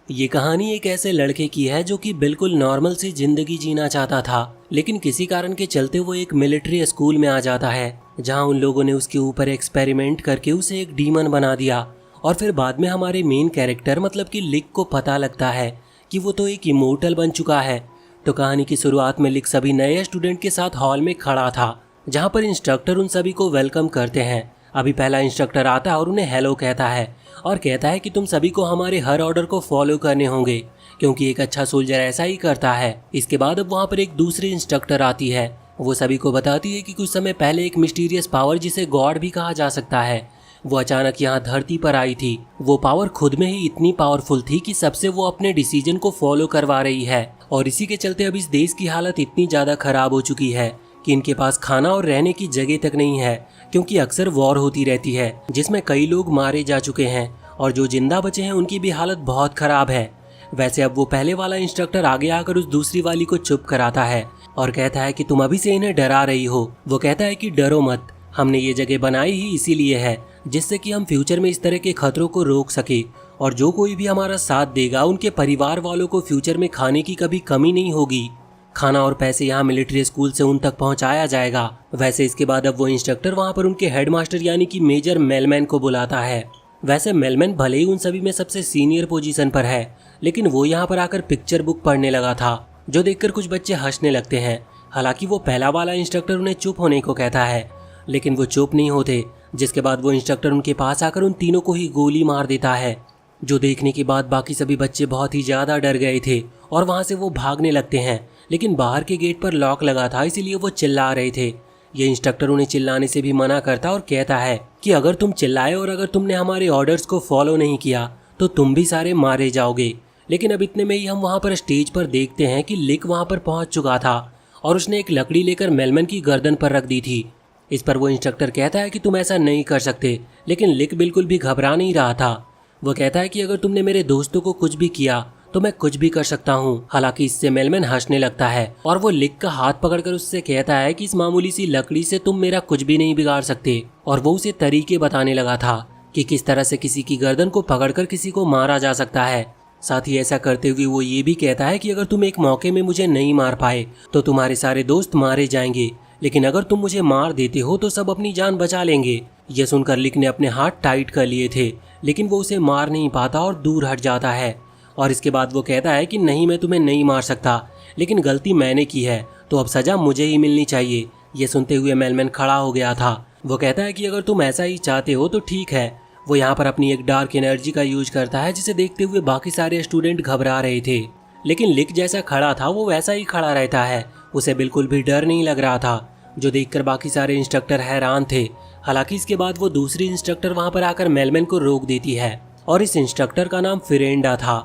ये कहानी एक ऐसे लड़के की है जो कि बिल्कुल नॉर्मल सी जिंदगी जीना चाहता था, लेकिन किसी कारण के चलते वो एक मिलिट्री स्कूल में आ जाता है जहां उन लोगों ने उसके ऊपर एक्सपेरिमेंट करके उसे एक डीमन बना दिया। और फिर बाद में हमारे मेन कैरेक्टर मतलब कि लिक को पता लगता है कि वो तो एक इमोर्टल बन चुका है। तो कहानी की शुरुआत में लिक सभी नए स्टूडेंट के साथ हॉल में खड़ा था जहाँ पर इंस्ट्रक्टर उन सभी को वेलकम करते हैं। अभी पहला इंस्ट्रक्टर आता है और उन्हें हेलो कहता है और कहता है कि तुम सभी को हमारे हर ऑर्डर को फॉलो करने होंगे क्योंकि एक अच्छा सोल्जर ऐसा ही करता है। इसके बाद अब वहाँ पर एक दूसरी इंस्ट्रक्टर आती है। वो सभी को बताती है कि कुछ समय पहले एक मिस्टीरियस पावर जिसे गॉड भी कहा जा सकता है वो अचानक यहाँ धरती पर आई थी। वो पावर खुद में ही इतनी पावरफुल थी कि सबसे वो अपने डिसीजन को फॉलो करवा रही है और इसी के चलते अब इस देश की हालत इतनी ज़्यादा खराब हो चुकी है कि इनके पास खाना और रहने की जगह तक नहीं है क्योंकि अक्सर वॉर होती रहती है जिसमें कई लोग मारे जा चुके हैं और जो जिंदा बचे हैं उनकी भी हालत बहुत खराब है। वैसे अब वो पहले वाला इंस्ट्रक्टर आगे आकर उस दूसरी वाली को चुप कराता है और कहता है कि तुम अभी से इन्हें डरा रही हो। वो कहता है कि डरो मत, हमने ये जगह बनाई ही इसीलिए है जिससे कि हम फ्यूचर में इस तरह के खतरों को रोक सके और जो कोई भी हमारा साथ देगा उनके परिवार वालों को फ्यूचर में खाने की कभी कमी नहीं होगी। खाना और पैसे यहाँ मिलिट्री स्कूल से उन तक पहुँचाया जाएगा। वैसे इसके बाद अब वो इंस्ट्रक्टर वहाँ पर उनके हेडमास्टर यानी कि मेजर मेलमैन को बुलाता है। वैसे मेलमैन भले ही उन सभी में सबसे सीनियर पोजीशन पर है लेकिन वो यहाँ पर आकर पिक्चर बुक पढ़ने लगा था जो देखकर कुछ बच्चे हंसने लगते हैं। हालांकि वो पहला वाला इंस्ट्रक्टर उन्हें चुप होने को कहता है लेकिन वो चुप नहीं होते, जिसके बाद वो इंस्ट्रक्टर उनके पास आकर उन तीनों को ही गोली मार देता है जो देखने के बाद बाकी सभी बच्चे बहुत ही ज़्यादा डर गए थे और वहाँ से वो भागने लगते हैं। लेकिन बाहर के गेट पर लॉक लगा था इसीलिए वो चिल्ला रहे थे। ये इंस्ट्रक्टर उन्हें चिल्लाने से भी मना करता और कहता है कि अगर तुम चिल्लाए और अगर तुमने हमारे ऑर्डर्स को फॉलो नहीं किया तो तुम भी सारे मारे जाओगे। लेकिन अब इतने में ही हम वहाँ पर स्टेज पर देखते हैं कि लिक वहाँ पर पहुँच चुका था और उसने एक लकड़ी लेकर मेलमैन की गर्दन पर रख दी थी। इस पर वो इंस्ट्रक्टर कहता है कि तुम ऐसा नहीं कर सकते, लेकिन लिक बिल्कुल भी घबरा नहीं रहा था। वो कहता है कि अगर तुमने मेरे दोस्तों को कुछ भी किया तो मैं कुछ भी कर सकता हूँ। हालांकि इससे मेलमैन हंसने लगता है और वो लिक का हाथ पकड़कर उससे कहता है कि इस मामूली सी लकड़ी से तुम मेरा कुछ भी नहीं बिगाड़ सकते। और वो उसे तरीके बताने लगा था कि किस तरह से किसी की गर्दन को पकड़कर किसी को मारा जा सकता है। साथ ही ऐसा करते हुए वो ये भी कहता है कि अगर तुम एक मौके में मुझे नहीं मार पाए तो तुम्हारे सारे दोस्त मारे जाएंगे, लेकिन अगर तुम मुझे मार देते हो तो सब अपनी जान बचा लेंगे। यह सुनकर लिक ने अपने हाथ टाइट कर लिए थे लेकिन वो उसे मार नहीं पाता और दूर हट जाता है। और इसके बाद वो कहता है कि नहीं, मैं तुम्हें नहीं मार सकता, लेकिन गलती मैंने की है तो अब सज़ा मुझे ही मिलनी चाहिए। ये सुनते हुए मेलमैन खड़ा हो गया था। वो कहता है कि अगर तुम ऐसा ही चाहते हो तो ठीक है। वो यहाँ पर अपनी एक डार्क एनर्जी का यूज करता है जिसे देखते हुए बाकी सारे स्टूडेंट घबरा रहे थे, लेकिन लिक जैसा खड़ा था वो वैसा ही खड़ा रहता है। उसे बिल्कुल भी डर नहीं लग रहा था, जो देखकर बाकी सारे इंस्ट्रक्टर हैरान थे। हालांकि इसके बाद वो दूसरी इंस्ट्रक्टर वहाँ पर आकर मेलमैन को रोक देती है और इस इंस्ट्रक्टर का नाम फिरेंडा था।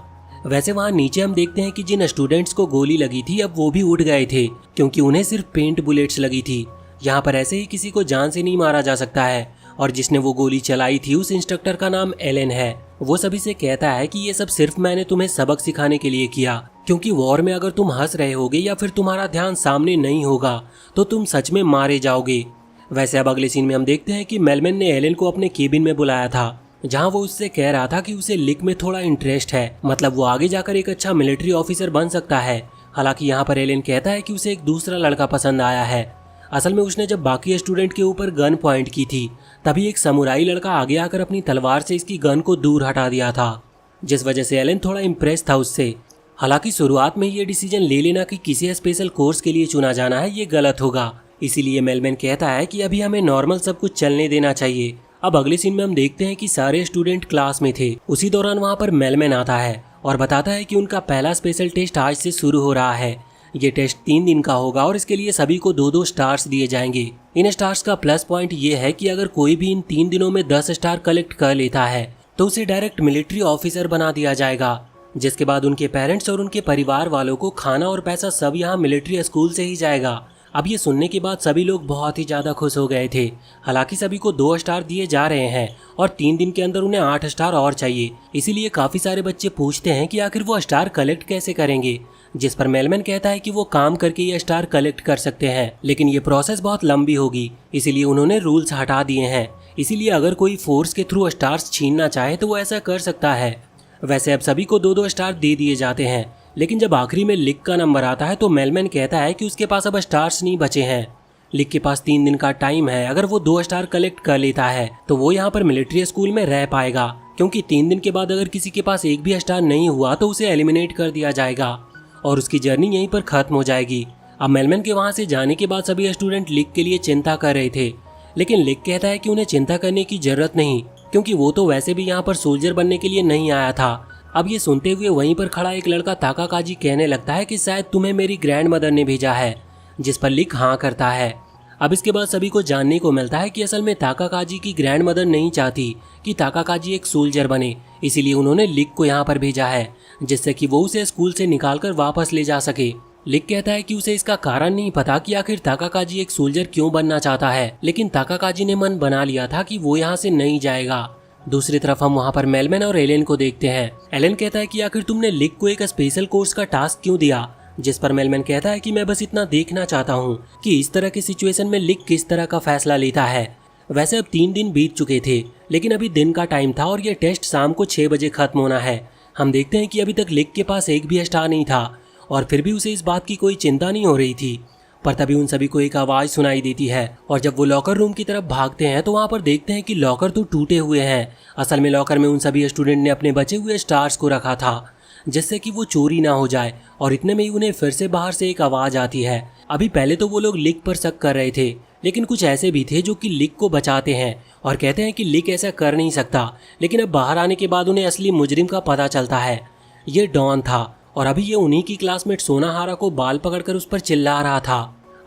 वैसे वहाँ नीचे हम देखते हैं कि जिन स्टूडेंट्स को गोली लगी थी अब वो भी उठ गए थे क्योंकि उन्हें सिर्फ पेंट बुलेट्स लगी थी। यहाँ पर ऐसे ही किसी को जान से नहीं मारा जा सकता है और जिसने वो गोली चलाई थी उस इंस्ट्रक्टर का नाम एलन है। वो सभी से कहता है कि ये सब सिर्फ मैंने तुम्हें सबक सिखाने के लिए किया क्योंकि वॉर में अगर तुम हंस रहे होगे या फिर तुम्हारा ध्यान सामने नहीं होगा तो तुम सच में मारे जाओगे। वैसे अब अगले सीन में हम देखते हैं कि मेलमैन ने एलन को अपने केबिन में बुलाया था जहां वो उससे कह रहा था कि उसे लिक में थोड़ा इंटरेस्ट है, मतलब वो आगे जाकर एक अच्छा मिलिट्री ऑफिसर बन सकता है। हालांकि यहाँ पर एलन कहता है कि उसे एक दूसरा लड़का पसंद आया है। असल में उसने जब बाकी स्टूडेंट के ऊपर गन पॉइंट की थी तभी एक समुराई लड़का आगे आकर अपनी तलवार से इसकी गन को दूर हटा दिया था, जिस वजह से एलन थोड़ा इम्प्रेस था उससे। हालांकि शुरुआत में ये डिसीजन ले लेना कि किसी स्पेशल कोर्स के लिए चुना जाना है ये गलत होगा, इसीलिए मेलमैन कहता है कि अभी हमें नॉर्मल सब कुछ चलने देना चाहिए। अब अगले सीन में हम देखते हैं कि सारे स्टूडेंट क्लास में थे। उसी दौरान वहाँ पर मेलमैन आता है और बताता है कि उनका पहला स्पेशल टेस्ट आज से शुरू हो रहा है। ये टेस्ट 3 दिन का होगा और इसके लिए सभी को 2-2 स्टार्स दिए जाएंगे। इन स्टार्स का प्लस पॉइंट ये है कि अगर कोई भी इन 3 दिनों में 10 स्टार कलेक्ट कर लेता है तो उसे डायरेक्ट मिलिट्री ऑफिसर बना दिया जाएगा, जिसके बाद उनके पेरेंट्स और उनके परिवार वालों को खाना और पैसा सब यहाँ मिलिट्री स्कूल से ही जाएगा। अब ये सुनने के बाद सभी लोग बहुत ही ज़्यादा खुश हो गए थे। हालांकि सभी को 2 स्टार दिए जा रहे हैं और 3 दिन के अंदर उन्हें 8 स्टार और चाहिए, इसीलिए काफ़ी सारे बच्चे पूछते हैं कि आखिर वो स्टार कलेक्ट कैसे करेंगे, जिस पर मेलमैन कहता है कि वो काम करके ये स्टार कलेक्ट कर सकते हैं, लेकिन ये प्रोसेस बहुत लंबी होगी, इसीलिए उन्होंने रूल्स हटा दिए हैं। इसीलिए अगर कोई फोर्स के थ्रू स्टार्स छीनना चाहे तो वो ऐसा कर सकता है। वैसे अब सभी को 2-2 स्टार दे दिए जाते हैं, लेकिन जब आखिरी में लिक का नंबर आता है तो मेलमैन कहता है कि उसके पास अब स्टार्स नहीं बचे हैं। लिक के पास 3 दिन का टाइम है, अगर वो 2 स्टार कलेक्ट कर लेता है तो वो यहाँ पर मिलिट्री स्कूल में रह पाएगा, क्योंकि 3 दिन के बाद अगर किसी के पास एक भी स्टार नहीं हुआ तो उसे एलिमिनेट कर दिया जाएगा और उसकी जर्नी यहीं पर खत्म हो जाएगी। अब मेलमैन के वहाँ से जाने के बाद सभी स्टूडेंट लिक के लिए चिंता कर रहे थे, लेकिन लिक कहता है कि उन्हें चिंता करने की जरूरत नहीं, क्योंकि वो तो वैसे भी यहाँ पर सोल्जर बनने के लिए नहीं आया था। अब ये सुनते हुए वहीं पर खड़ा एक लड़का ताकाकाजी कहने लगता है कि शायद तुम्हें मेरी ग्रैंड मदर ने भेजा है, जिस पर लिक हाँ करता है। अब इसके बाद सभी को जानने को मिलता है कि असल में ताकाकाजी की ग्रैंड मदर नहीं चाहती कि ताकाकाजी एक सोल्जर बने, इसीलिए उन्होंने लिक को यहाँ पर भेजा है, जिससे कि वो उसे स्कूल से निकालकर वापस ले जा सके। लिक कहता है कि उसे इसका कारण नहीं पता कि आखिर ताकाकाजी एक सोल्जर क्यों बनना चाहता है, लेकिन ताकाकाजी ने मन बना लिया था कि वो यहाँ से नहीं जाएगा। दूसरी तरफ हम वहाँ पर मेलमैन और एलेन को देखते हैं। एलेन कहता है कि आखिर तुमने लिक को एक स्पेशल कोर्स का टास्क क्यों दिया, जिस पर मेलमैन कहता है कि मैं बस इतना देखना चाहता हूँ कि इस तरह की सिचुएशन में लिक किस तरह का फैसला लेता है। वैसे अब 3 दिन बीत चुके थे, लेकिन अभी दिन का टाइम था और ये टेस्ट शाम को 6 बजे खत्म होना है। हम देखते हैं कि अभी तक लिक के पास एक भी स्टार नहीं था और फिर भी उसे इस बात की कोई चिंता नहीं हो रही थी। पर तभी उन सभी को एक आवाज सुनाई देती है और जब वो लॉकर रूम की तरफ भागते हैं तो वहाँ पर देखते हैं कि लॉकर तो टूटे हुए हैं। असल में लॉकर में उन सभी स्टूडेंट ने अपने बचे हुए स्टार्स को रखा था, जिससे कि वो चोरी ना हो जाए। और इतने में ही उन्हें फिर से बाहर से एक आवाज आती है। अभी पहले तो वो लोग लिक पर शक कर रहे थे, लेकिन कुछ ऐसे भी थे जो कि लिक को बचाते हैं और कहते हैं कि लिक ऐसा कर नहीं सकता। लेकिन अब बाहर आने के बाद उन्हें असली मुजरिम का पता चलता है, ये डॉन था और अभी ये उन्हीं की क्लासमेट सोनाहारा को बाल पकड़कर उस पर चिल्ला रहा था।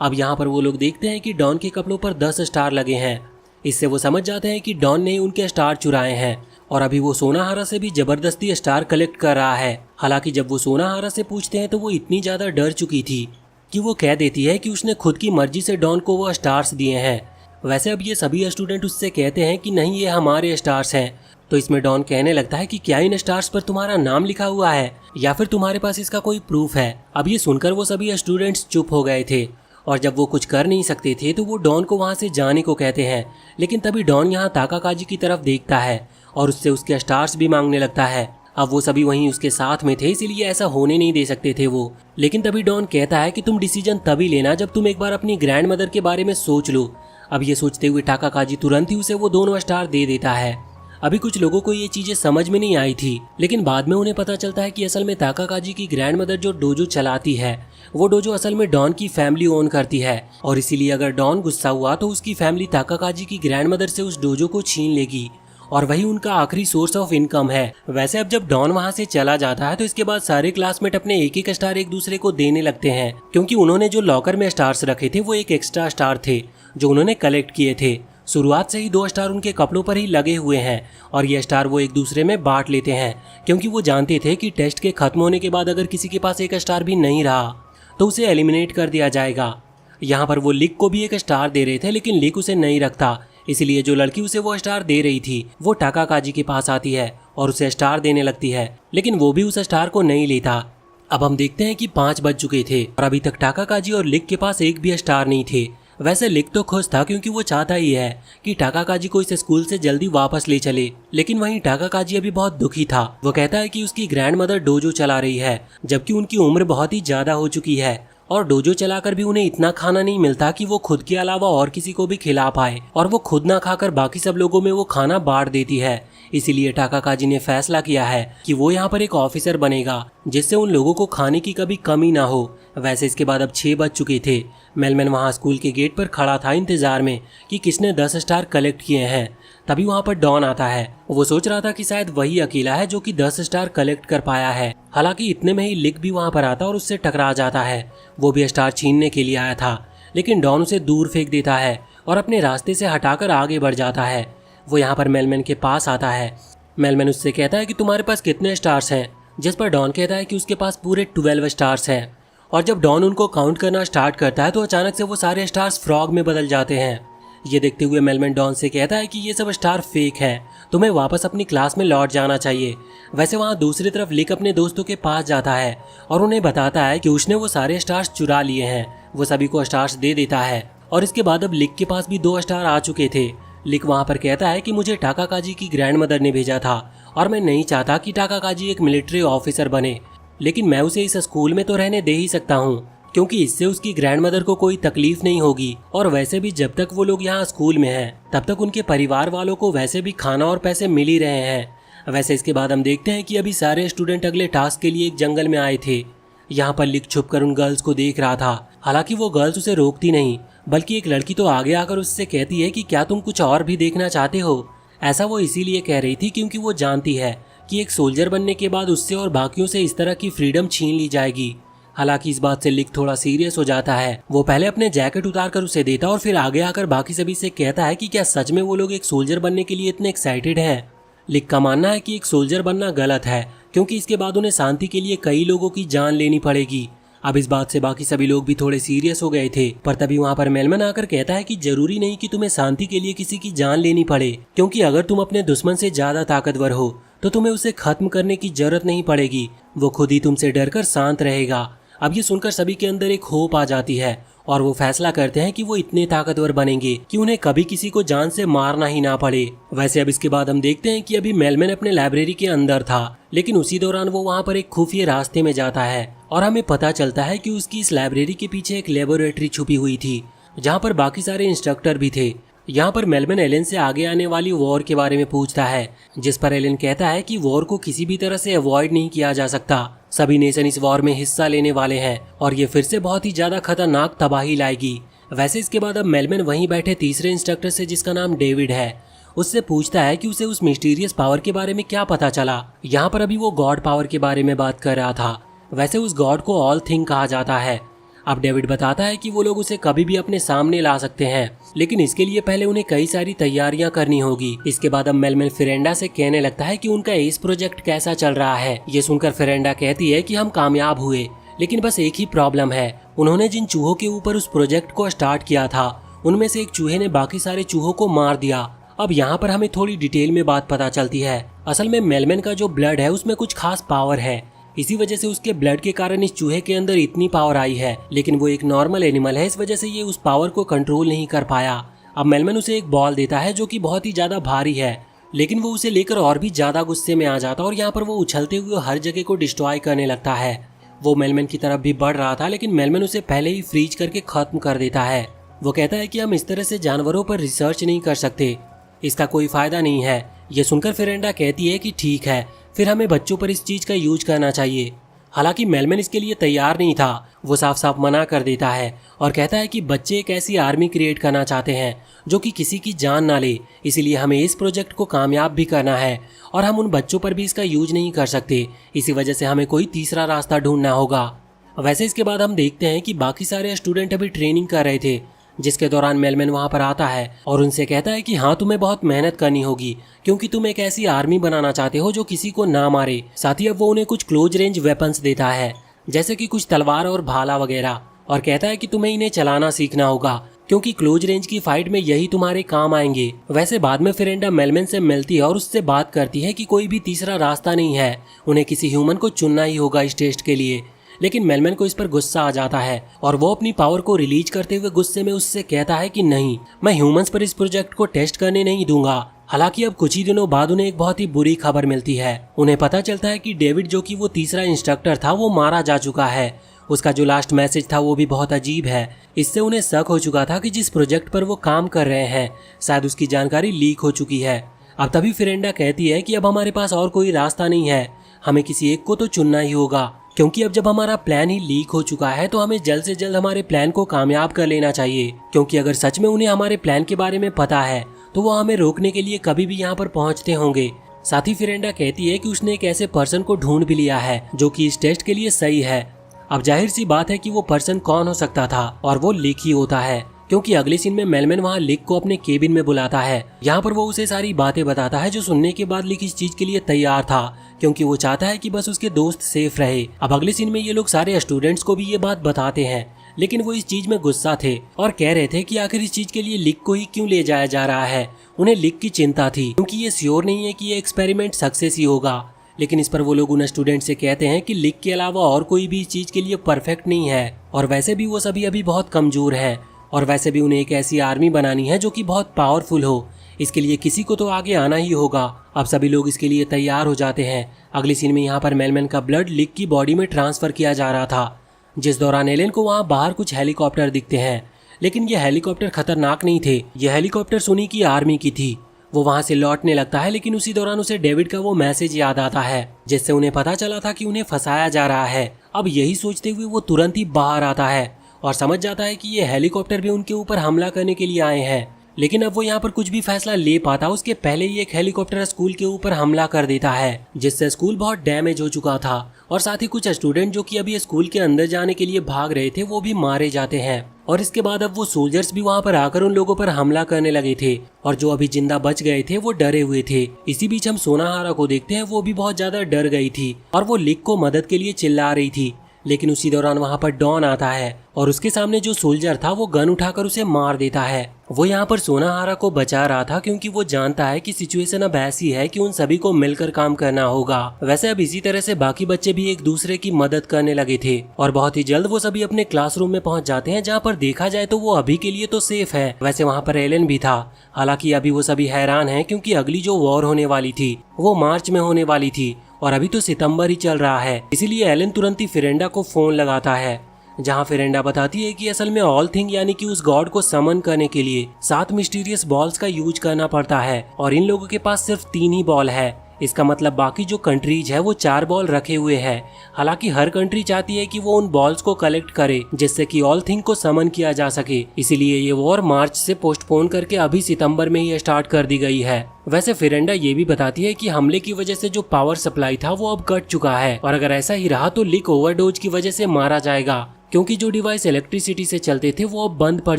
अब यहाँ पर वो लोग देखते हैं कि डॉन के कपड़ों पर 10 स्टार लगे हैं। इससे वो समझ जाते हैं कि डॉन ने उनके स्टार चुराए हैं और अभी वो सोनाहारा से भी जबरदस्ती स्टार कलेक्ट कर रहा है। हालांकि जब वो सोनाहारा से पूछते हैं तो वो इतनी ज्यादा डर चुकी थी कि वो कह देती है कि उसने खुद की मर्जी से डॉन को वो स्टार्स दिए हैं। वैसे अब ये सभी स्टूडेंट उससे कहते हैं कि नहीं, ये हमारे स्टार्स हैं। तो इसमें डॉन कहने लगता है कि क्या इन स्टार्स पर तुम्हारा नाम लिखा हुआ है या फिर तुम्हारे पास इसका कोई प्रूफ है। अब ये सुनकर वो सभी स्टूडेंट्स चुप हो गए थे और जब वो कुछ कर नहीं सकते थे तो वो डॉन को वहाँ से जाने को कहते हैं। लेकिन तभी डॉन यहाँ ताकाकाजी की तरफ देखता है और उससे उसके स्टार्स भी मांगने लगता है। अब वो सभी वहीं उसके साथ में थे, इसीलिए ऐसा होने नहीं दे सकते थे वो। लेकिन तभी डॉन कहता है कि तुम डिसीजन तभी लेना जब तुम एक बार अपनी ग्रैंड मदर के बारे में सोच लो। अब ये सोचते हुए ताकाकाजी तुरंत ही उसे वो दोनों स्टार दे देता है। अभी कुछ लोगों को ये चीजें समझ में नहीं आई थी, लेकिन बाद में उन्हें पता चलता है कि असल में ताकाकाजी की ग्रैंड मदर जो डोजो चलाती है, वो डोजो असल में डॉन की फैमिली ओन करती है और इसीलिए अगर डॉन गुस्सा हुआ तो उसकी फैमिली ताकाकाजी की ग्रैंड मदर से उस डोजो को छीन लेगी और वही उनका आखिरी सोर्स ऑफ इनकम है। वैसे अब जब डॉन वहाँ से चला जाता है तो इसके बाद सारे क्लासमेट अपने एक एक स्टार एक दूसरे को देने लगते हैं, क्योंकि उन्होंने जो लॉकर में स्टार्स रखे थे वो एक एक्स्ट्रा स्टार थे जो उन्होंने कलेक्ट किए थे। शुरुआत से ही 2 स्टार उनके कपड़ों पर ही लगे हुए हैं और ये स्टार वो एक दूसरे में बांट लेते हैं, क्योंकि वो जानते थे कि टेस्ट के खत्म होने के बाद अगर किसी के पास एक स्टार भी नहीं रहा तो उसे एलिमिनेट कर दिया जाएगा। यहाँ पर वो लिक को भी एक स्टार दे रहे थे, लेकिन लिक उसे नहीं रखता, इसलिए जो लड़की उसे वो स्टार दे रही थी वो ताकाकाजी के पास आती है और उसे स्टार देने लगती है, लेकिन वो भी उस स्टार को नहीं लेता। अब हम देखते हैं कि 5 बज चुके थे और अभी तक ताकाकाजी और लिक के पास एक भी स्टार नहीं थे। वैसे लिक तो खुश था क्योंकि वो चाहता ही है कि ताकाकाजी को इस स्कूल से जल्दी वापस ले चले, लेकिन वहीं ताकाकाजी अभी बहुत दुखी था। वो कहता है कि उसकी ग्रैंड मदर डोजो चला रही है, जबकि उनकी उम्र बहुत ही ज्यादा हो चुकी है और डोजो चलाकर भी उन्हें इतना खाना नहीं मिलता कि वो खुद के अलावा और किसी को भी खिला पाए, और वो खुद ना खाकर बाकी सब लोगों में वो खाना बांट देती है। इसीलिए ताकाकाजी ने फैसला किया है कि वो यहाँ पर एक ऑफिसर बनेगा जिससे उन लोगों को खाने की कभी कमी ना हो। वैसे इसके बाद अब 6 बज चुके थे। मेलमैन वहाँ स्कूल के गेट पर खड़ा था इंतजार में कि किसने 10 स्टार कलेक्ट किए हैं। तभी वहाँ पर डॉन आता है। वो सोच रहा था कि शायद वही अकेला है जो कि 10 स्टार कलेक्ट कर पाया है। हालांकि इतने में ही लिक भी वहाँ पर आता और उससे टकरा जाता है। वो भी स्टार छीनने के लिए आया था, लेकिन डॉन उसे दूर फेंक देता है और अपने रास्ते से हटाकर आगे बढ़ जाता है। वो यहाँ पर मेलमैन के पास आता है। मेलमैन उससे कहता है कि तुम्हारे पास कितने स्टार्स हैं, जिस पर डॉन कहता है कि उसके पास पूरे 12 स्टार्स हैं। और जब डॉन उनको काउंट करना स्टार्ट करता है तो अचानक से वो सारे स्टार्स फ्रॉग में बदल जाते हैं। ये देखते हुए मेलमैन डॉन से कहता है कि ये सब स्टार फेक है, तुम्हें वापस अपनी क्लास में लौट जाना चाहिए। वैसे वहाँ दूसरी तरफ लिक अपने दोस्तों के पास जाता है और उन्हें बताता है कि उसने वो सारे स्टार्स चुरा लिए हैं। वो सभी को स्टार्स दे देता है और इसके बाद अब लिक के पास भी 2 स्टार आ चुके थे। लिक वहाँ पर कहता है कि मुझे ताकाकाजी की ग्रैंड मदर ने भेजा था और मैं नहीं चाहता कि टाकाकाजी एक मिलिट्री ऑफिसर बने, लेकिन मैं उसे इस स्कूल में तो रहने दे ही सकता हूँ क्योंकि इससे उसकी ग्रैंडमदर को कोई तकलीफ नहीं होगी। और वैसे भी जब तक वो लोग यहाँ स्कूल में हैं तब तक उनके परिवार वालों को वैसे भी खाना और पैसे मिल ही रहे हैं। वैसे इसके बाद हम देखते हैं कि अभी सारे स्टूडेंट अगले टास्क के लिए एक जंगल में आए थे। यहाँ पर लिक छुप कर उन गर्ल्स को देख रहा था। हालांकि वो गर्ल्स उसे रोकती नहीं, बल्कि एक लड़की तो आगे आकर उससे कहती है कि क्या तुम कुछ और भी देखना चाहते हो। ऐसा वो इसीलिए कह रही थी क्योंकि वो जानती है कि एक सोल्जर बनने के बाद उससे और बाकियों से इस तरह की फ्रीडम छीन ली जाएगी। हालांकि इस बात से लिक थोड़ा सीरियस हो जाता है। वो पहले अपने जैकेट उतार कर उसे देता और फिर आगे आकर बाकी सभी से कहता है कि क्या सच में वो लोग एक सोल्जर बनने के लिए इतने एक्साइटेड हैं। लिक का मानना है कि एक सोल्जर बनना गलत है क्योंकि इसके बाद उन्हें शांति के लिए कई लोगों की जान लेनी पड़ेगी। अब इस बात से बाकी सभी लोग भी थोड़े सीरियस हो गए थे, पर तभी वहाँ पर मेलमन आकर कहता है कि जरूरी नहीं कि तुम्हें शांति के लिए किसी की जान लेनी पड़े, क्योंकि अगर तुम अपने दुश्मन से ज्यादा ताकतवर हो तो तुम्हें उसे खत्म करने की जरूरत नहीं पड़ेगी, वो खुद ही तुमसे डरकर शांत रहेगा। अब ये सुनकर सभी के अंदर एक होप आ जाती है और वो फैसला करते हैं कि वो इतने ताकतवर बनेंगे कि उन्हें कभी किसी को जान से मारना ही ना पड़े। वैसे अब इसके बाद हम देखते हैं कि अभी मेलमन अपने लाइब्रेरी के अंदर था, लेकिन उसी दौरान वो वहाँ पर एक खुफिया रास्ते में जाता है और हमें पता चलता है कि उसकी इस लाइब्रेरी के पीछे एक लेबोरेटरी छुपी हुई थी जहाँ पर बाकी सारे इंस्ट्रक्टर भी थे। यहाँ पर मेलमन एलन से आगे आने वाली वॉर के बारे में पूछता है, जिस पर एलन कहता है कि वॉर को किसी भी तरह से अवॉइड नहीं किया जा सकता। सभी नेशन इस वॉर में हिस्सा लेने वाले हैं और ये फिर से बहुत ही ज्यादा खतरनाक तबाही लाएगी। वैसे इसके बाद अब मेलमन वहीं बैठे तीसरे इंस्ट्रक्टर से, जिसका नाम डेविड है, उससे पूछता है कि उसे उस मिस्टीरियस पावर के बारे में क्या पता चला। यहाँ पर अभी वो गॉड पावर के बारे में बात कर रहा था। वैसे उस गॉड को ऑल थिंग कहा जाता है। अब डेविड बताता है कि वो लोग उसे कभी भी अपने सामने ला सकते हैं, लेकिन इसके लिए पहले उन्हें कई सारी तैयारियां करनी होगी। इसके बाद अब मेलमन फिरेंडा से कहने लगता है कि उनका एस प्रोजेक्ट कैसा चल रहा है। ये सुनकर फिरेंडा कहती है कि हम कामयाब हुए, लेकिन बस एक ही प्रॉब्लम है। उन्होंने जिन चूहों के ऊपर उस प्रोजेक्ट को स्टार्ट किया था उनमें से एक चूहे ने बाकी सारे चूहों को मार दिया। अब यहाँ पर हमें थोड़ी डिटेल में बात पता चलती है। असल में मेलमन का जो ब्लड है उसमें कुछ खास पावर है, इसी वजह से उसके ब्लड के कारण इस चूहे के अंदर इतनी पावर आई है, लेकिन वो एक नॉर्मल एनिमल है, इस वजह से ये उस पावर को कंट्रोल नहीं कर पाया। अब मेलमन उसे एक बॉल देता है जो कि बहुत ही ज्यादा भारी है, लेकिन वो उसे लेकर और भी ज्यादा गुस्से में आ जाता और यहाँ पर वो उछलते हुए हर जगह को डिस्ट्रॉय करने लगता है। वो मेलमन की तरफ भी बढ़ रहा था, लेकिन मेलमन उसे पहले ही फ्रीज करके खत्म कर देता है। वो कहता है कि हम इस तरह से जानवरों पर रिसर्च नहीं कर सकते, इसका कोई फायदा नहीं है। ये सुनकर फिरेंडा कहती है कि ठीक है, फिर हमें बच्चों पर इस चीज का यूज करना चाहिए। हालांकि मेलमन इसके लिए तैयार नहीं था, वो साफ साफ मना कर देता है और कहता है कि बच्चे एक ऐसी आर्मी क्रिएट करना चाहते हैं जो कि किसी की जान ना ले, इसीलिए हमें इस प्रोजेक्ट को कामयाब भी करना है और हम उन बच्चों पर भी इसका यूज नहीं कर सकते। इसी वजह से हमें कोई तीसरा रास्ता ढूंढना होगा। वैसे इसके बाद हम देखते हैं कि बाकी सारे स्टूडेंट अभी ट्रेनिंग कर रहे थे, जिसके दौरान मेलमन वहां पर आता है और उनसे कहता है कि हाँ, तुम्हें बहुत मेहनत करनी होगी क्योंकि तुम एक ऐसी आर्मी बनाना चाहते हो जो किसी को ना मारे। साथ ही अब वो उन्हें कुछ क्लोज रेंज वेपन्स देता है, जैसे कि कुछ तलवार और भाला वगैरह, और कहता है कि तुम्हें इन्हें चलाना सीखना होगा क्योंकि क्लोज रेंज की फाइट में यही तुम्हारे काम आएंगे। वैसे बाद में फिरेंडा मेलमन से मिलती है और उससे बात करती है कि कोई भी तीसरा रास्ता नहीं है, उन्हें किसी ह्यूमन को चुनना ही होगा इस टेस्ट के लिए। लेकिन मेलमन को इस पर गुस्सा आ जाता है और वो अपनी पावर को रिलीज करते हुए गुस्से में उससे कहता है कि नहीं, मैं ह्यूमंस पर इस प्रोजेक्ट को टेस्ट करने नहीं दूंगा। हालांकि अब कुछ ही दिनों बाद उन्हें एक बहुत ही बुरी खबर मिलती है। उन्हें पता चलता है कि डेविड, जो कि वो तीसरा इंस्ट्रक्टर था, वो मारा जा चुका है। उसका जो लास्ट मैसेज था वो भी बहुत अजीब है। इससे उन्हें शक हो चुका था कि जिस प्रोजेक्ट पर वो काम कर रहे हैं शायद उसकी जानकारी लीक हो चुकी है। अब तभी फिरेंडा कहती है कि अब हमारे पास और कोई रास्ता नहीं है, हमें किसी एक को तो चुनना ही होगा, क्योंकि अब जब हमारा प्लान ही लीक हो चुका है तो हमें जल्द से जल्द हमारे प्लान को कामयाब कर लेना चाहिए, क्योंकि अगर सच में उन्हें हमारे प्लान के बारे में पता है तो वो हमें रोकने के लिए कभी भी यहाँ पर पहुँचते होंगे। साथ ही फिरेंडा कहती है कि उसने एक ऐसे पर्सन को ढूंढ भी लिया है जो कि इस टेस्ट के लिए सही है। अब जाहिर सी बात है कि वो पर्सन कौन हो सकता था, और वो लिक ही होता है, क्योंकि अगले सीन में मेलमन वहाँ लिक को अपने केबिन में बुलाता है। यहाँ पर वो उसे सारी बातें बताता है जो सुनने के बाद लिक इस चीज के लिए तैयार था, क्योंकि वो चाहता है कि बस उसके दोस्त सेफ रहे। अब अगले सीन में ये लोग सारे स्टूडेंट्स को भी ये बात बताते हैं, लेकिन वो इस चीज में गुस्सा थे और कह रहे थे कि आखिर इस चीज के लिए लिक को ही क्यों ले जाया जा रहा है। उन्हें लिक की चिंता थी, क्योंकि ये श्योर नहीं है कि ये एक्सपेरिमेंट सक्सेस ही होगा। लेकिन इस पर वो लोग उन स्टूडेंट से कहते हैं कि लिक के अलावा और कोई भी इस चीज के लिए परफेक्ट नहीं है, और वैसे भी वो सभी अभी बहुत कमजोर हैं, और वैसे भी उन्हें एक ऐसी आर्मी बनानी है जो कि बहुत पावरफुल हो। इसके लिए किसी को तो आगे आना ही होगा। अब सभी लोग इसके लिए तैयार हो जाते हैं। अगली सीन में यहाँ पर मेलमैन का ब्लड लिक की बॉडी में ट्रांसफर किया जा रहा था, जिस दौरान एलन को वहाँ बाहर कुछ हेलीकॉप्टर दिखते हैं, लेकिन ये हेलीकॉप्टर खतरनाक नहीं थे। यह हेलीकॉप्टर सुनी की आर्मी की थी। वो वहाँ से लौटने लगता है, लेकिन उसी दौरान उसे डेविड का वो मैसेज याद आता है जिससे उन्हें पता चला था कि उन्हें फंसाया जा रहा है। अब यही सोचते हुए वो तुरंत ही बाहर आता है और समझ जाता है कि ये हेलीकॉप्टर भी उनके ऊपर हमला करने के लिए आए हैं। लेकिन अब वो यहाँ पर कुछ भी फैसला ले पाता उसके पहले ही एक हेलीकॉप्टर स्कूल के ऊपर हमला कर देता है, जिससे स्कूल बहुत डैमेज हो चुका था और साथ ही कुछ स्टूडेंट जो कि अभी स्कूल के अंदर जाने के लिए भाग रहे थे वो भी मारे जाते हैं। और इसके बाद अब वो सोल्जर्स भी वहाँ पर आकर उन लोगों पर हमला करने लगे थे और जो अभी जिंदा बच गए थे वो डरे हुए थे। इसी बीच हम सोनाहारा को देखते हैं, वो भी बहुत ज्यादा डर गई थी और वो लिक को मदद के लिए चिल्ला रही थी। लेकिन उसी दौरान वहाँ पर डॉन आता है और उसके सामने जो सोल्जर था वो गन उठाकर उसे मार देता है। वो यहाँ पर सोनाहारा को बचा रहा था क्योंकि वो जानता है कि सिचुएशन अब ऐसी है कि उन सभी को मिलकर काम करना होगा। वैसे अब इसी तरह से बाकी बच्चे भी एक दूसरे की मदद करने लगे थे और बहुत ही जल्द वो सभी अपने क्लासरूम में पहुंच जाते हैं, जहाँ पर देखा जाए तो वो अभी के लिए तो सेफ है। वैसे वहाँ पर एलन भी था। हालांकि अभी वो सभी हैरान है क्योंकि अगली जो वॉर होने वाली थी वो मार्च में होने वाली थी और अभी तो सितंबर ही चल रहा है। इसीलिए एलन तुरंत ही फिरेंडा को फोन लगाता है, जहां फिरेंडा बताती है कि असल में ऑल थिंग यानी कि उस गॉड को समन करने के लिए 7 मिस्टीरियस बॉल्स का यूज करना पड़ता है और इन लोगों के पास सिर्फ 3 ही बॉल है। इसका मतलब बाकी जो कंट्रीज है वो 4 बॉल रखे हुए हैं। हालांकि हर कंट्री चाहती है कि वो उन बॉल्स को कलेक्ट करे जिससे कि ऑल थिंग को समन किया जा सके। इसीलिए ये वॉर मार्च से पोस्टपोन करके अभी सितंबर में ही स्टार्ट कर दी गई है। वैसे फिरेंडा ये भी बताती है कि हमले की वजह से जो पावर सप्लाई था वो अब कट चुका है और अगर ऐसा ही रहा तो लिक ओवरडोज की वजह से मारा जाएगा, क्योंकि जो डिवाइस इलेक्ट्रिसिटी से चलते थे वो अब बंद पड़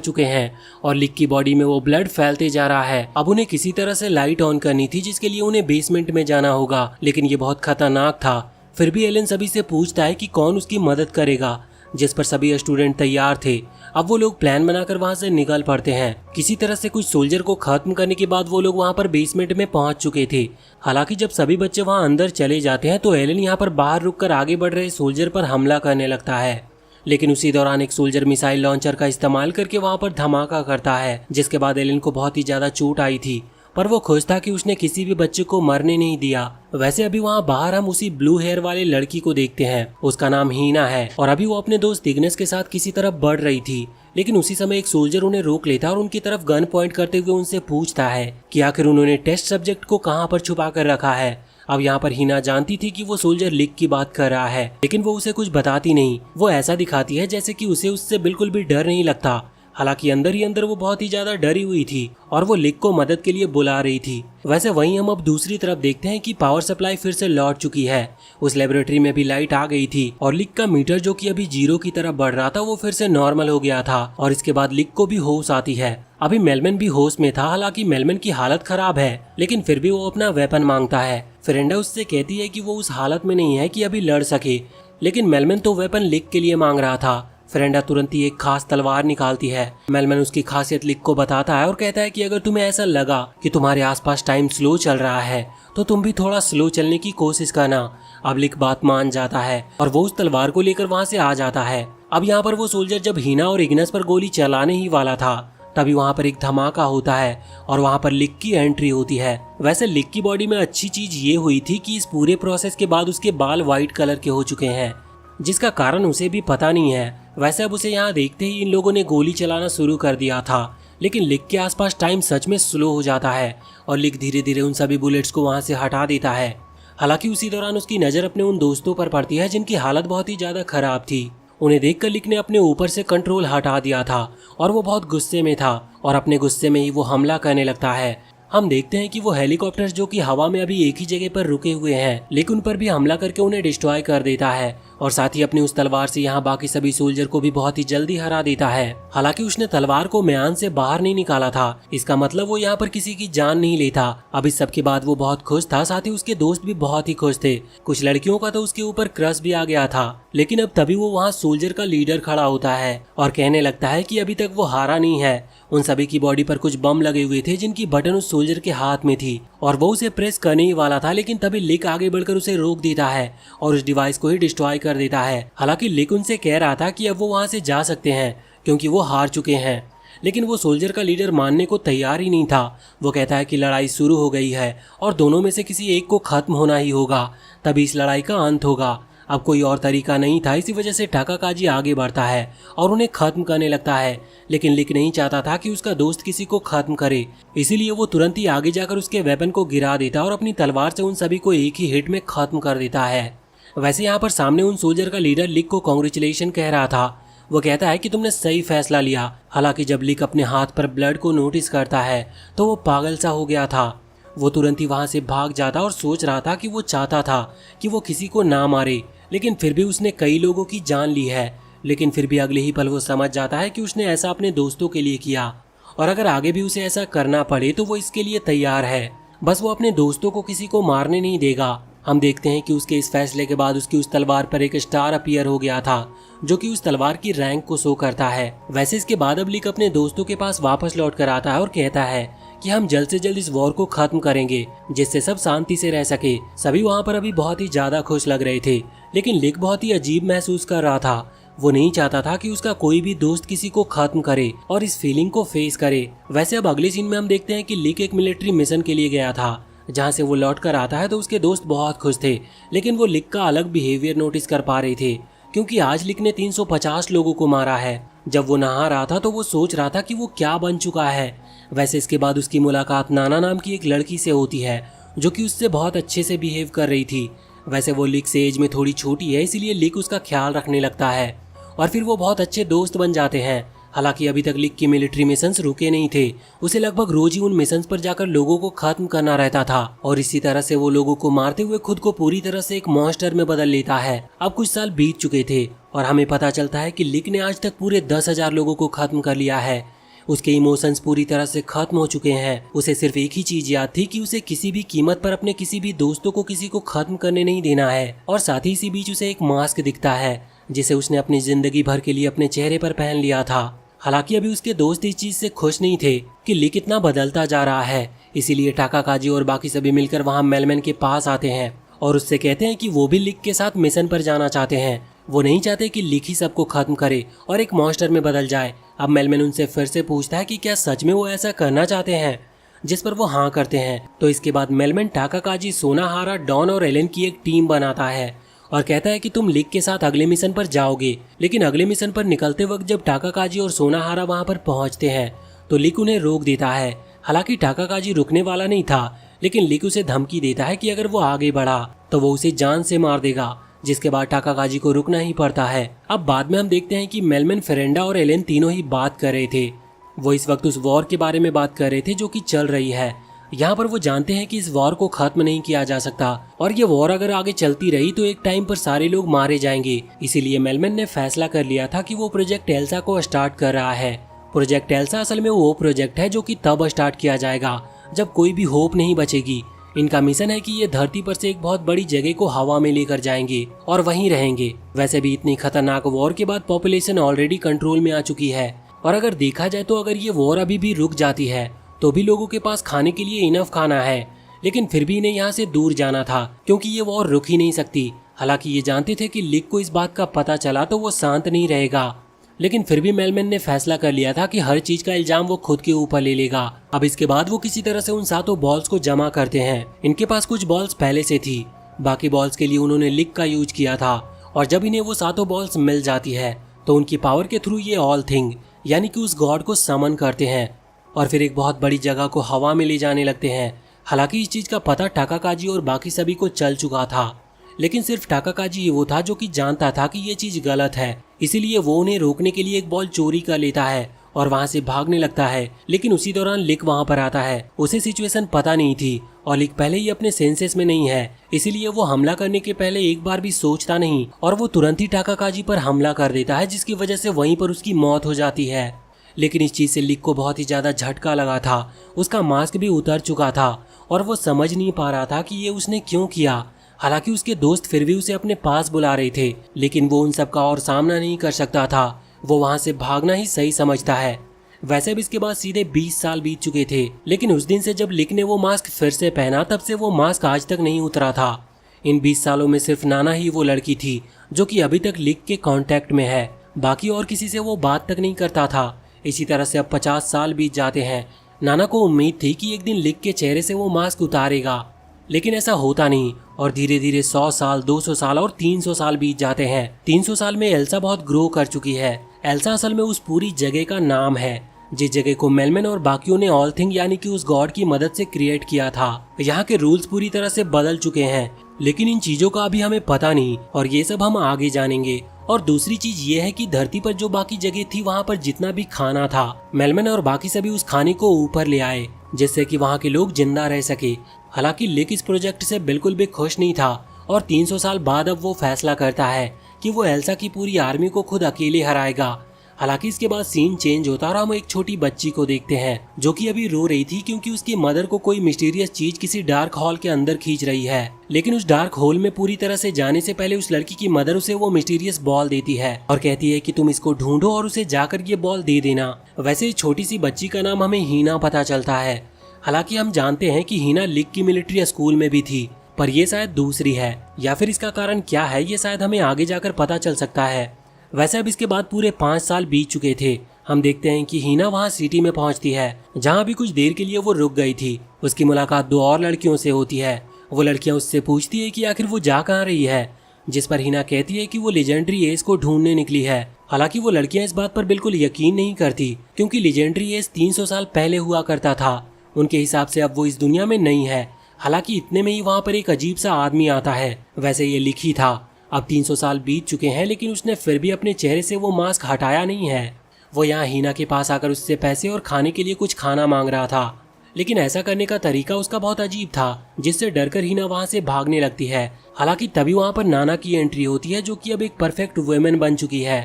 चुके हैं और लिक की बॉडी में वो ब्लड फैलते जा रहा है। अब उन्हें किसी तरह से लाइट ऑन करनी थी, जिसके लिए उन्हें बेसमेंट में जाना होगा, लेकिन ये बहुत खतरनाक था। फिर भी एलन सभी से पूछता है कि कौन उसकी मदद करेगा, जिस पर सभी स्टूडेंट तैयार थे। अब वो लोग प्लान बनाकर वहां से निकल पड़ते हैं। किसी तरह से कुछ सोल्जर को खत्म करने के बाद वो लोग वहां पर बेसमेंट में पहुंच चुके थे। हालांकि जब सभी बच्चे वहां अंदर चले जाते हैं तो एलन यहाँ पर बाहर रुककर आगे बढ़ रहे सोल्जर पर हमला करने लगता है, लेकिन उसी दौरान एक सोल्जर मिसाइल लॉन्चर का इस्तेमाल करके वहां पर धमाका करता है, जिसके बाद एलन को बहुत ही ज्यादा चोट आई थी, पर वो खुश था कि उसने किसी भी बच्चे को मरने नहीं दिया। वैसे अभी वहाँ बाहर हम उसी ब्लू हेयर वाले लड़की को देखते हैं। उसका नाम हीना है और अभी वो अपने दोस्त इग्नेस के साथ किसी तरफ बढ़ रही थी, लेकिन उसी समय एक सोल्जर उन्हें रोक लेता है और उनकी तरफ गन पॉइंट करते हुए उनसे पूछता है कि आखिर उन्होंने टेस्ट सब्जेक्ट को कहाँ पर छुपा कर रखा है। अब यहाँ पर हीना जानती थी कि वो सोल्जर लिक की बात कर रहा है, लेकिन वो उसे कुछ बताती नहीं। वो ऐसा दिखाती है जैसे कि उसे उससे बिल्कुल भी डर नहीं लगता। हालांकि अंदर ही अंदर वो बहुत ही ज्यादा डरी हुई थी और वो लिक को मदद के लिए बुला रही थी। वैसे वहीं हम अब दूसरी तरफ देखते हैं कि पावर सप्लाई फिर से लौट चुकी है। उस लेबोरेटरी में भी लाइट आ गई थी और लिक का मीटर जो कि अभी 0 की तरफ बढ़ रहा था वो फिर से नॉर्मल हो गया था और इसके बाद लिक को भी होश आती है। अभी मेलमैन भी होश में था। हालांकि मेलमैन की हालत खराब है, लेकिन फिर भी वो अपना वेपन मांगता है। फिरेंडा उससे कहती है कि वो उस हालत में नहीं है कि अभी लड़ सके, लेकिन मेलमैन तो वेपन लिक के लिए मांग रहा था। फिरेंडा तुरंत ही एक खास तलवार निकालती है। मेलमैन उसकी खासियत लिक को बताता है और कहता है कि अगर तुम्हें ऐसा लगा कि तुम्हारे आसपास टाइम स्लो चल रहा है तो तुम भी थोड़ा स्लो चलने की कोशिश करना। अब लिक बात मान जाता है और वो उस तलवार को लेकर वहाँ से आ जाता है। अब यहाँ पर वो सोल्जर जब हीना और इग्नेस पर गोली चलाने ही वाला था तभी वहाँ पर एक धमाका होता है और वहाँ पर लिक की एंट्री होती है। वैसे लिक की बॉडी में अच्छी चीज ये हुई थी कि इस पूरे प्रोसेस के बाद उसके बाल व्हाइट कलर के हो चुके हैं, जिसका कारण उसे भी पता नहीं है। वैसे अब उसे यहाँ देखते ही इन लोगों ने गोली चलाना शुरू कर दिया था, लेकिन लिक के आसपास टाइम सच में स्लो हो जाता है और लिक धीरे धीरे उन सभी बुलेट्स को वहाँ से हटा देता है। हालांकि उसी दौरान उसकी नज़र अपने उन दोस्तों पर पड़ती है जिनकी हालत बहुत ही ज़्यादा खराब थी। उन्हें देखकर लिक ने अपने ऊपर से कंट्रोल हटा दिया था और वो बहुत गुस्से में था और अपने गुस्से में ही वो हमला करने लगता है। हम देखते हैं कि वो हेलीकॉप्टर्स जो कि हवा में अभी एक ही जगह पर रुके हुए हैं, लेकिन उन पर भी हमला करके उन्हें डिस्ट्रॉय कर देता है और साथ ही अपनी उस तलवार से यहाँ बाकी सभी सोल्जर को भी बहुत ही जल्दी हरा देता है। हालांकि उसने तलवार को म्यान से बाहर नहीं निकाला था, इसका मतलब वो यहाँ पर किसी की जान नहीं लेता। अब इस सब के बाद वो बहुत खुश था, साथ ही उसके दोस्त भी बहुत ही खुश थे। कुछ लड़कियों का तो उसके ऊपर क्रश भी आ गया था, लेकिन अब तभी वो वहाँ सोल्जर का लीडर खड़ा होता है और कहने लगता है कि अभी तक वो हारा नहीं है। उन सभी की बॉडी पर कुछ बम लगे हुए थे जिनकी बटन उस सोल्जर के हाथ में थी और वो उसे प्रेस करने ही वाला था, लेकिन तभी लिक आगे बढ़कर उसे रोक देता है और उस डिवाइस को ही डिस्ट्रॉय कर देता है। हालांकि लिक उनसे कह रहा था कि अब वो वहां से जा सकते हैं क्योंकि वो हार चुके हैं, लेकिन वो सोल्जर का लीडर मानने को तैयार ही नहीं था। वो कहता है कि लड़ाई शुरू हो गई है और दोनों में से किसी एक को खत्म होना ही होगा, तभी इस लड़ाई का अंत होगा। अब कोई और तरीका नहीं था, इसी वजह से टाकाकाजी आगे बढ़ता है और उन्हें खत्म करने लगता है। लेकिन लिक नहीं चाहता था कि उसका दोस्त किसी को खत्म करे, इसीलिए वो तुरंत ही आगे जाकर उसके वेपन को गिरा देता और अपनी तलवार से उन सभी को एक ही हिट में खत्म कर देता है। वैसे यहाँ पर सामने उन सोल्जर का लीडर लिक को कांग्रेचुलेशन कह रहा था। वो कहता है कि तुमने सही फैसला लिया। हालांकि जब लिक अपने हाथ पर ब्लड को नोटिस करता है तो वो पागल सा हो गया था। वो तुरंत ही वहां से भाग जाता और सोच रहा था कि वो चाहता था कि वो किसी को ना मारे, लेकिन फिर भी उसने कई लोगों की जान ली है। लेकिन फिर भी अगले ही पल वो समझ जाता है कि उसने ऐसा अपने दोस्तों के लिए किया और अगर आगे भी उसे ऐसा करना पड़े तो वो इसके लिए तैयार है। बस वो अपने दोस्तों को किसी को मारने नहीं देगा। हम देखते हैं कि उसके इस फैसले के बाद उसकी उस तलवार पर एक स्टार अपीयर हो गया था, जो कि उस तलवार की रैंक को शो करता है। वैसे इसके बाद अब लिक अपने दोस्तों के पास वापस लौट कर आता है और कहता है कि हम जल्द से जल्द इस वॉर को खत्म करेंगे, जिससे सब शांति से रह सके। सभी वहाँ पर अभी बहुत ही ज्यादा खुश लग रहे थे, लेकिन लिक बहुत ही अजीब महसूस कर रहा था। वो नहीं चाहता था कि उसका कोई भी दोस्त किसी को खत्म करे और इस फीलिंग को फेस करे। वैसे अब अगले सीन में हम देखते हैं कि लिक एक मिलिट्री मिशन के लिए गया था, जहाँ से वो लौट कर आता है तो उसके दोस्त बहुत खुश थे, लेकिन वो लिक का अलग बिहेवियर नोटिस कर पा रहे थे, क्योंकि आज लिक ने 350 लोगों को मारा है। जब वो नहा रहा था तो वो सोच रहा था कि वो क्या बन चुका है। वैसे इसके बाद उसकी मुलाकात नाना नाम की एक लड़की से होती है, जो कि उससे बहुत अच्छे से बिहेव कर रही थी। वैसे वो लिक से एज में थोड़ी छोटी है, इसीलिए लिक उसका ख्याल रखने लगता है और फिर वो बहुत अच्छे दोस्त बन जाते हैं। हालांकि अभी तक लिक के मिलिट्री मिशंस रुके नहीं थे, उसे लगभग रोज ही उन मिशंस पर जाकर लोगों को खत्म करना रहता था और इसी तरह से वो लोगों को मारते हुए खुद को पूरी तरह से एक मॉन्स्टर में बदल लेता है। अब कुछ साल बीत चुके थे और हमें पता चलता है कि लिक ने आज तक पूरे 10,000 लोगों को खत्म कर लिया है। उसके इमोशंस पूरी तरह से खत्म हो चुके हैं। उसे सिर्फ एक ही चीज याद थी कि उसे किसी भी कीमत पर अपने किसी भी दोस्तों को किसी को खत्म करने नहीं देना है। और साथ ही इसी बीच उसे एक मास्क दिखता है, जिसे उसने अपनी जिंदगी भर के लिए अपने चेहरे पर पहन लिया था। हालांकि अभी उसके दोस्त इस चीज से खुश नहीं थे कि लिक इतना बदलता जा रहा है, इसीलिए टाकाकाजी और बाकी सभी मिलकर वहां मेलमैन के पास आते हैं और उससे कहते हैं कि वो भी लिक के साथ मिशन पर जाना चाहते हैं। वो नहीं चाहते कि लिक ही सबको खत्म करे और एक मॉन्स्टर में बदल जाए। अब मेलमैन उनसे फिर से पूछता है कि क्या सच में वो ऐसा करना चाहते हैं, जिस पर वो हाँ करते हैं। तो इसके बाद मेलमैन टाकाकाजी, सोनाहारा, डॉन और एलन की एक टीम बनाता है और कहता है कि तुम लिक के साथ अगले मिशन पर जाओगे। लेकिन अगले मिशन पर निकलते वक्त जब टाकाकाजी और सोनाहारा वहां पर पहुंचते हैं तो लिक उन्हें रोक देता है। हालांकि टाकाकाजी रुकने वाला नहीं था, लेकिन लिक उसे धमकी देता है कि अगर वो आगे बढ़ा तो वो उसे जान से मार देगा, जिसके बाद टाकाकाजी को रुकना ही पड़ता है। अब बाद में हम देखते हैं कि मेलमैन, फेरेंडा और एलेन तीनों ही बात कर रहे थे। वो इस वक्त उस वॉर के बारे में बात कर रहे थे जो कि चल रही है। यहाँ पर वो जानते हैं कि इस वॉर को खत्म नहीं किया जा सकता और ये वॉर अगर आगे चलती रही तो एक टाइम पर सारे लोग मारे जाएंगे। इसीलिए मेलमैन ने फैसला कर लिया था कि वो प्रोजेक्ट एल्सा को स्टार्ट कर रहा है। प्रोजेक्ट एल्सा असल में वो प्रोजेक्ट है जो कि तब स्टार्ट किया जाएगा जब कोई भी होप नहीं बचेगी। इनका मिशन है कि ये धरती पर से एक बहुत बड़ी जगह को हवा में लेकर जाएंगे और वहीं रहेंगे। वैसे भी इतनी खतरनाक वॉर के बाद पॉपुलेशन ऑलरेडी कंट्रोल में आ चुकी है और अगर देखा जाए तो अगर ये वॉर अभी भी रुक जाती है तो भी लोगों के पास खाने के लिए इनफ खाना है, लेकिन फिर भी इन्हें यहाँ से दूर जाना था क्योंकि ये वॉर रुक ही नहीं सकती। हालांकि ये जानते थे कि लिक को इस बात का पता चला तो वो शांत नहीं रहेगा, लेकिन फिर भी मेलमैन ने फैसला कर लिया था कि हर चीज का इल्जाम वो खुद के ऊपर ले लेगा। अब इसके बाद वो किसी तरह से उन 7 बॉल्स को जमा करते हैं। इनके पास कुछ बॉल्स पहले से थी, बाकी बॉल्स के लिए उन्होंने लिक का यूज किया था और जब इन्हें वो 7 बॉल्स मिल जाती है तो उनकी पावर के थ्रू ये ऑल थिंग यानी कि उस गॉड को समन करते हैं और फिर एक बहुत बड़ी जगह को हवा में ले जाने लगते हैं। हालांकि इस चीज का पता टाकाकाजी और बाकी सभी को चल चुका था, लेकिन सिर्फ टाकाकाजी ही वो था जो कि जानता था कि ये चीज गलत है। इसीलिए वो उन्हें रोकने के लिए एक बॉल चोरी कर लेता है और वहां से भागने लगता है। लेकिन उसी दौरान लिक वहां पर आता है। उसे सिचुएशन पता नहीं थी और लिक पहले ही अपने सेंसेस में नहीं है, इसीलिए वो हमला करने के पहले एक बार भी सोचता नहीं और वो तुरंत ही टाकाकाजी पर हमला कर देता है, जिसकी वजह से वहीं पर उसकी मौत हो जाती है। लेकिन इस चीज से लिक को बहुत ही ज्यादा झटका लगा था। उसका मास्क भी उतर चुका था और वो समझ नहीं पा रहा था कि ये उसने क्यों किया। हालांकि उसके दोस्त फिर भी उसे अपने पास बुला रहे थे, लेकिन वो उन सब का और सामना नहीं कर सकता था। वो वहां से भागना ही सही समझता है। वैसे भी इसके बाद सीधे 20 साल बीत चुके थे, लेकिन उस दिन से जब लिक ने वो मास्क फिर से पहना तब से वो मास्क आज तक नहीं उतरा था। इन 20 सालों में सिर्फ नाना ही वो लड़की थी जो कि अभी तक लिक के कांटेक्ट में है। बाकी और किसी से वो बात तक नहीं करता था। इसी तरह से अब 50 साल बीत जाते हैं। नाना को उम्मीद थी कि एक दिन लिक के चेहरे से वो मास्क उतारेगा, लेकिन ऐसा होता नहीं और धीरे धीरे 100 साल, 200 साल और 300 साल बीत जाते हैं। 300 साल में एल्सा बहुत ग्रो कर चुकी है। एल्सा असल में उस पूरी जगह का नाम है जिस जगह को मेलमैन और बाकियों ने ऑल थिंग यानी कि उस गॉड की मदद से क्रिएट किया था। यहाँ के रूल्स पूरी तरह से बदल चुके हैं, लेकिन इन चीजों का अभी हमें पता नहीं और ये सब हम आगे जानेंगे। और दूसरी चीज ये है कि धरती पर जो बाकी जगह थी वहाँ पर जितना भी खाना था, मेलमैन और बाकी सभी उस खाने को ऊपर ले आए जिससे कि वहाँ के लोग जिंदा रह सके। हालांकि लिक इस प्रोजेक्ट से बिल्कुल भी खुश नहीं था और 300 साल बाद अब वो फैसला करता है कि वो एल्सा की पूरी आर्मी को खुद अकेले हराएगा। हालांकि इसके बाद सीन चेंज होता है और हम एक छोटी बच्ची को देखते हैं जो कि अभी रो रही थी क्योंकि उसकी मदर को कोई मिस्टीरियस चीज किसी डार्क हॉल के अंदर खींच रही है। लेकिन उस डार्क हॉल में पूरी तरह से जाने से पहले उस लड़की की मदर उसे वो मिस्टीरियस बॉल देती है और कहती है कि तुम इसको ढूंढो और उसे जाकर ये बॉल दे देना। वैसे छोटी सी बच्ची का नाम हमें हीना पता चलता है। हालांकि हम जानते हैं कि हीना लिक की मिलिट्री स्कूल में भी थी, पर यह शायद दूसरी है या फिर इसका कारण क्या है ये शायद हमें आगे जाकर पता चल सकता है। वैसे अब इसके बाद पूरे 5 साल बीत चुके थे। हम देखते हैं कि हीना वहाँ सिटी में पहुँचती है जहाँ भी कुछ देर के लिए वो रुक गई थी। उसकी मुलाकात 2 और लड़कियों से होती है। वो लड़कियाँ उससे पूछती है कि आखिर वो जा कहाँ रही है, जिस पर हीना कहती है कि वो लेजेंडरी एस को ढूंढने निकली है। हालांकि वो लड़कियाँ इस बात पर बिल्कुल यकीन नहीं करती क्योंकि लेजेंडरी एस 300 साल पहले हुआ करता था। उनके हिसाब से अब वो इस दुनिया में नहीं है। हालांकि इतने में ही वहाँ पर एक अजीब सा आदमी आता है। वैसे ये लिखी था। अब 300 साल बीत चुके हैं लेकिन उसने फिर भी अपने चेहरे से वो मास्क हटाया नहीं है। वो यहाँ हीना के पास आकर उससे पैसे और खाने के लिए कुछ खाना मांग रहा था, लेकिन ऐसा करने का तरीका उसका बहुत अजीब था जिससे डरकर हीना वहाँ से भागने लगती है। हालांकि तभी वहाँ पर नाना की एंट्री होती है जो कि अब एक परफेक्ट वुमेन बन चुकी है।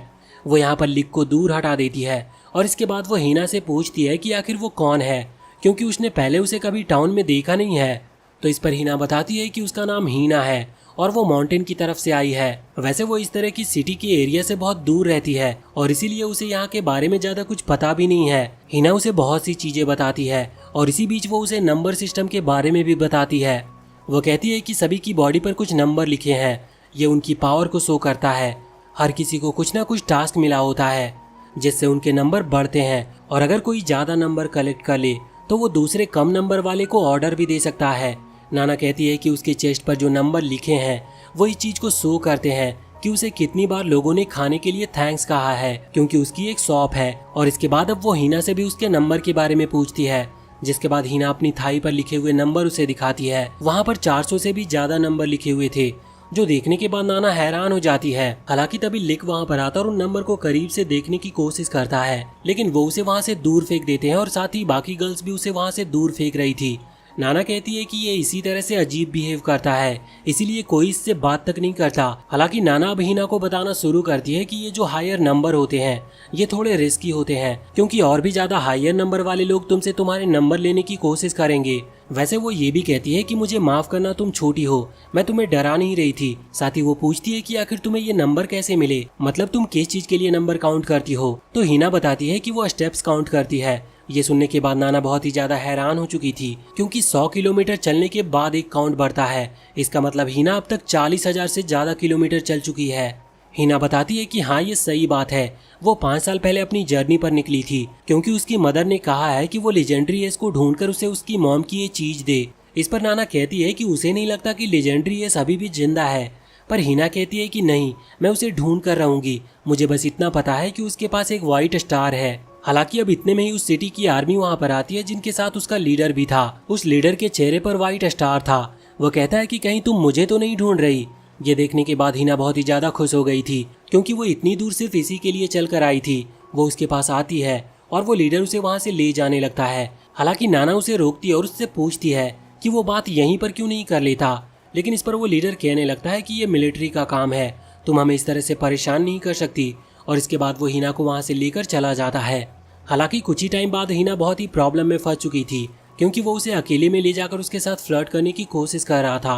वो यहाँ पर लिक को दूर हटा देती है और इसके बाद वो हीना से पूछती है कि आखिर वो कौन है क्योंकि उसने पहले उसे कभी टाउन में देखा नहीं है। तो इस पर हीना बताती है कि उसका नाम हीना है और वो माउंटेन की तरफ से आई है। वैसे वो इस तरह की सिटी के एरिया से बहुत दूर रहती है और इसीलिए उसे यहाँ के बारे में ज्यादा कुछ पता भी नहीं है। हीना उसे बहुत सी चीजें बताती है और इसी बीच वो उसे नंबर सिस्टम के बारे में भी बताती है। वो कहती है कि सभी की बॉडी पर कुछ नंबर लिखे हैं, ये उनकी पावर को शो करता है। हर किसी को कुछ ना कुछ टास्क मिला होता है जिससे उनके नंबर बढ़ते हैं और अगर कोई ज्यादा नंबर कलेक्ट कर ले तो वो दूसरे कम नंबर वाले को ऑर्डर भी दे सकता है। नाना कहती है कि उसके चेस्ट पर जो नंबर लिखे हैं वो इस चीज को शो करते हैं कि उसे कितनी बार लोगों ने खाने के लिए थैंक्स कहा है क्योंकि उसकी एक शॉप है। और इसके बाद अब वो हीना से भी उसके नंबर के बारे में पूछती है, जिसके बाद हीना अपनी थाई पर लिखे हुए नंबर उसे दिखाती है। वहाँ पर 400 से भी ज्यादा नंबर लिखे हुए थे जो देखने के बाद नाना हैरान हो जाती है। हालांकि तभी लिक वहाँ पर आता और उन नंबर को करीब से देखने की कोशिश करता है, लेकिन वो उसे वहाँ से दूर फेंक देते हैं और साथ ही बाकी गर्ल्स भी उसे वहाँ से दूर फेंक रही थी। नाना कहती है कि ये इसी तरह से अजीब बिहेव करता है, इसीलिए कोई इससे बात तक नहीं करता। हालांकि नाना अब हीना को बताना शुरू करती है कि ये जो हायर नंबर होते हैं ये थोड़े रिस्की होते हैं क्योंकि और भी ज्यादा हायर नंबर वाले लोग तुमसे तुम्हारे नंबर लेने की कोशिश करेंगे। वैसे वो ये भी कहती है कि मुझे माफ करना, तुम छोटी हो, मैं तुम्हें डरा नहीं रही थी। साथ ही वो पूछती है कि आखिर तुम्हें ये नंबर कैसे मिले, मतलब तुम किस चीज के लिए नंबर काउंट करती हो। तो हीना बताती है कि वो स्टेप्स काउंट करती है। ये सुनने के बाद नाना बहुत ही ज्यादा हैरान हो चुकी थी क्योंकि 100 किलोमीटर चलने के बाद एक काउंट बढ़ता है। इसका मतलब हीना अब तक 40,000 से ज्यादा किलोमीटर चल चुकी है। हीना बताती है कि हाँ ये सही बात है, वो 5 साल पहले अपनी जर्नी पर निकली थी क्योंकि उसकी मदर ने कहा है कि वो लेजेंडरी एस को ढूंढकर उसे उसकी मॉम की ये चीज दे। इस पर नाना कहती है कि उसे नहीं लगता कि लेजेंडरी एस अभी भी जिंदा है, पर हीना कहती है कि नहीं, मैं उसे ढूंढ कर रहूंगी, मुझे बस इतना पता है कि उसके पास एक व्हाइट स्टार है। हालांकि अब इतने में ही उस सिटी की आर्मी वहाँ पर आती है जिनके साथ उसका लीडर भी था। उस लीडर के चेहरे पर व्हाइट स्टार था। वो कहता है कि कहीं तुम मुझे तो नहीं ढूंढ रही। ये देखने के बाद हीना बहुत ही ज्यादा खुश हो गई थी क्योंकि वो इतनी दूर सिर्फ इसी के लिए चल कर आई थी। वो उसके पास आती है और वो लीडर उसे वहाँ से ले जाने लगता है। हालांकि नाना उसे रोकती है और उससे पूछती है कि वो बात यहीं पर क्यों नहीं कर लेता, लेकिन इस पर वो लीडर कहने लगता है कि ये मिलिट्री का काम है, तुम हमें इस तरह से परेशान नहीं कर सकती। और इसके बाद वो हीना को वहाँ से लेकर चला जाता है। हालांकि कुछ ही टाइम बाद हीना बहुत ही प्रॉब्लम में फंस चुकी थी क्योंकि वो उसे अकेले में ले जाकर उसके साथ फ्लर्ट करने की कोशिश कर रहा था।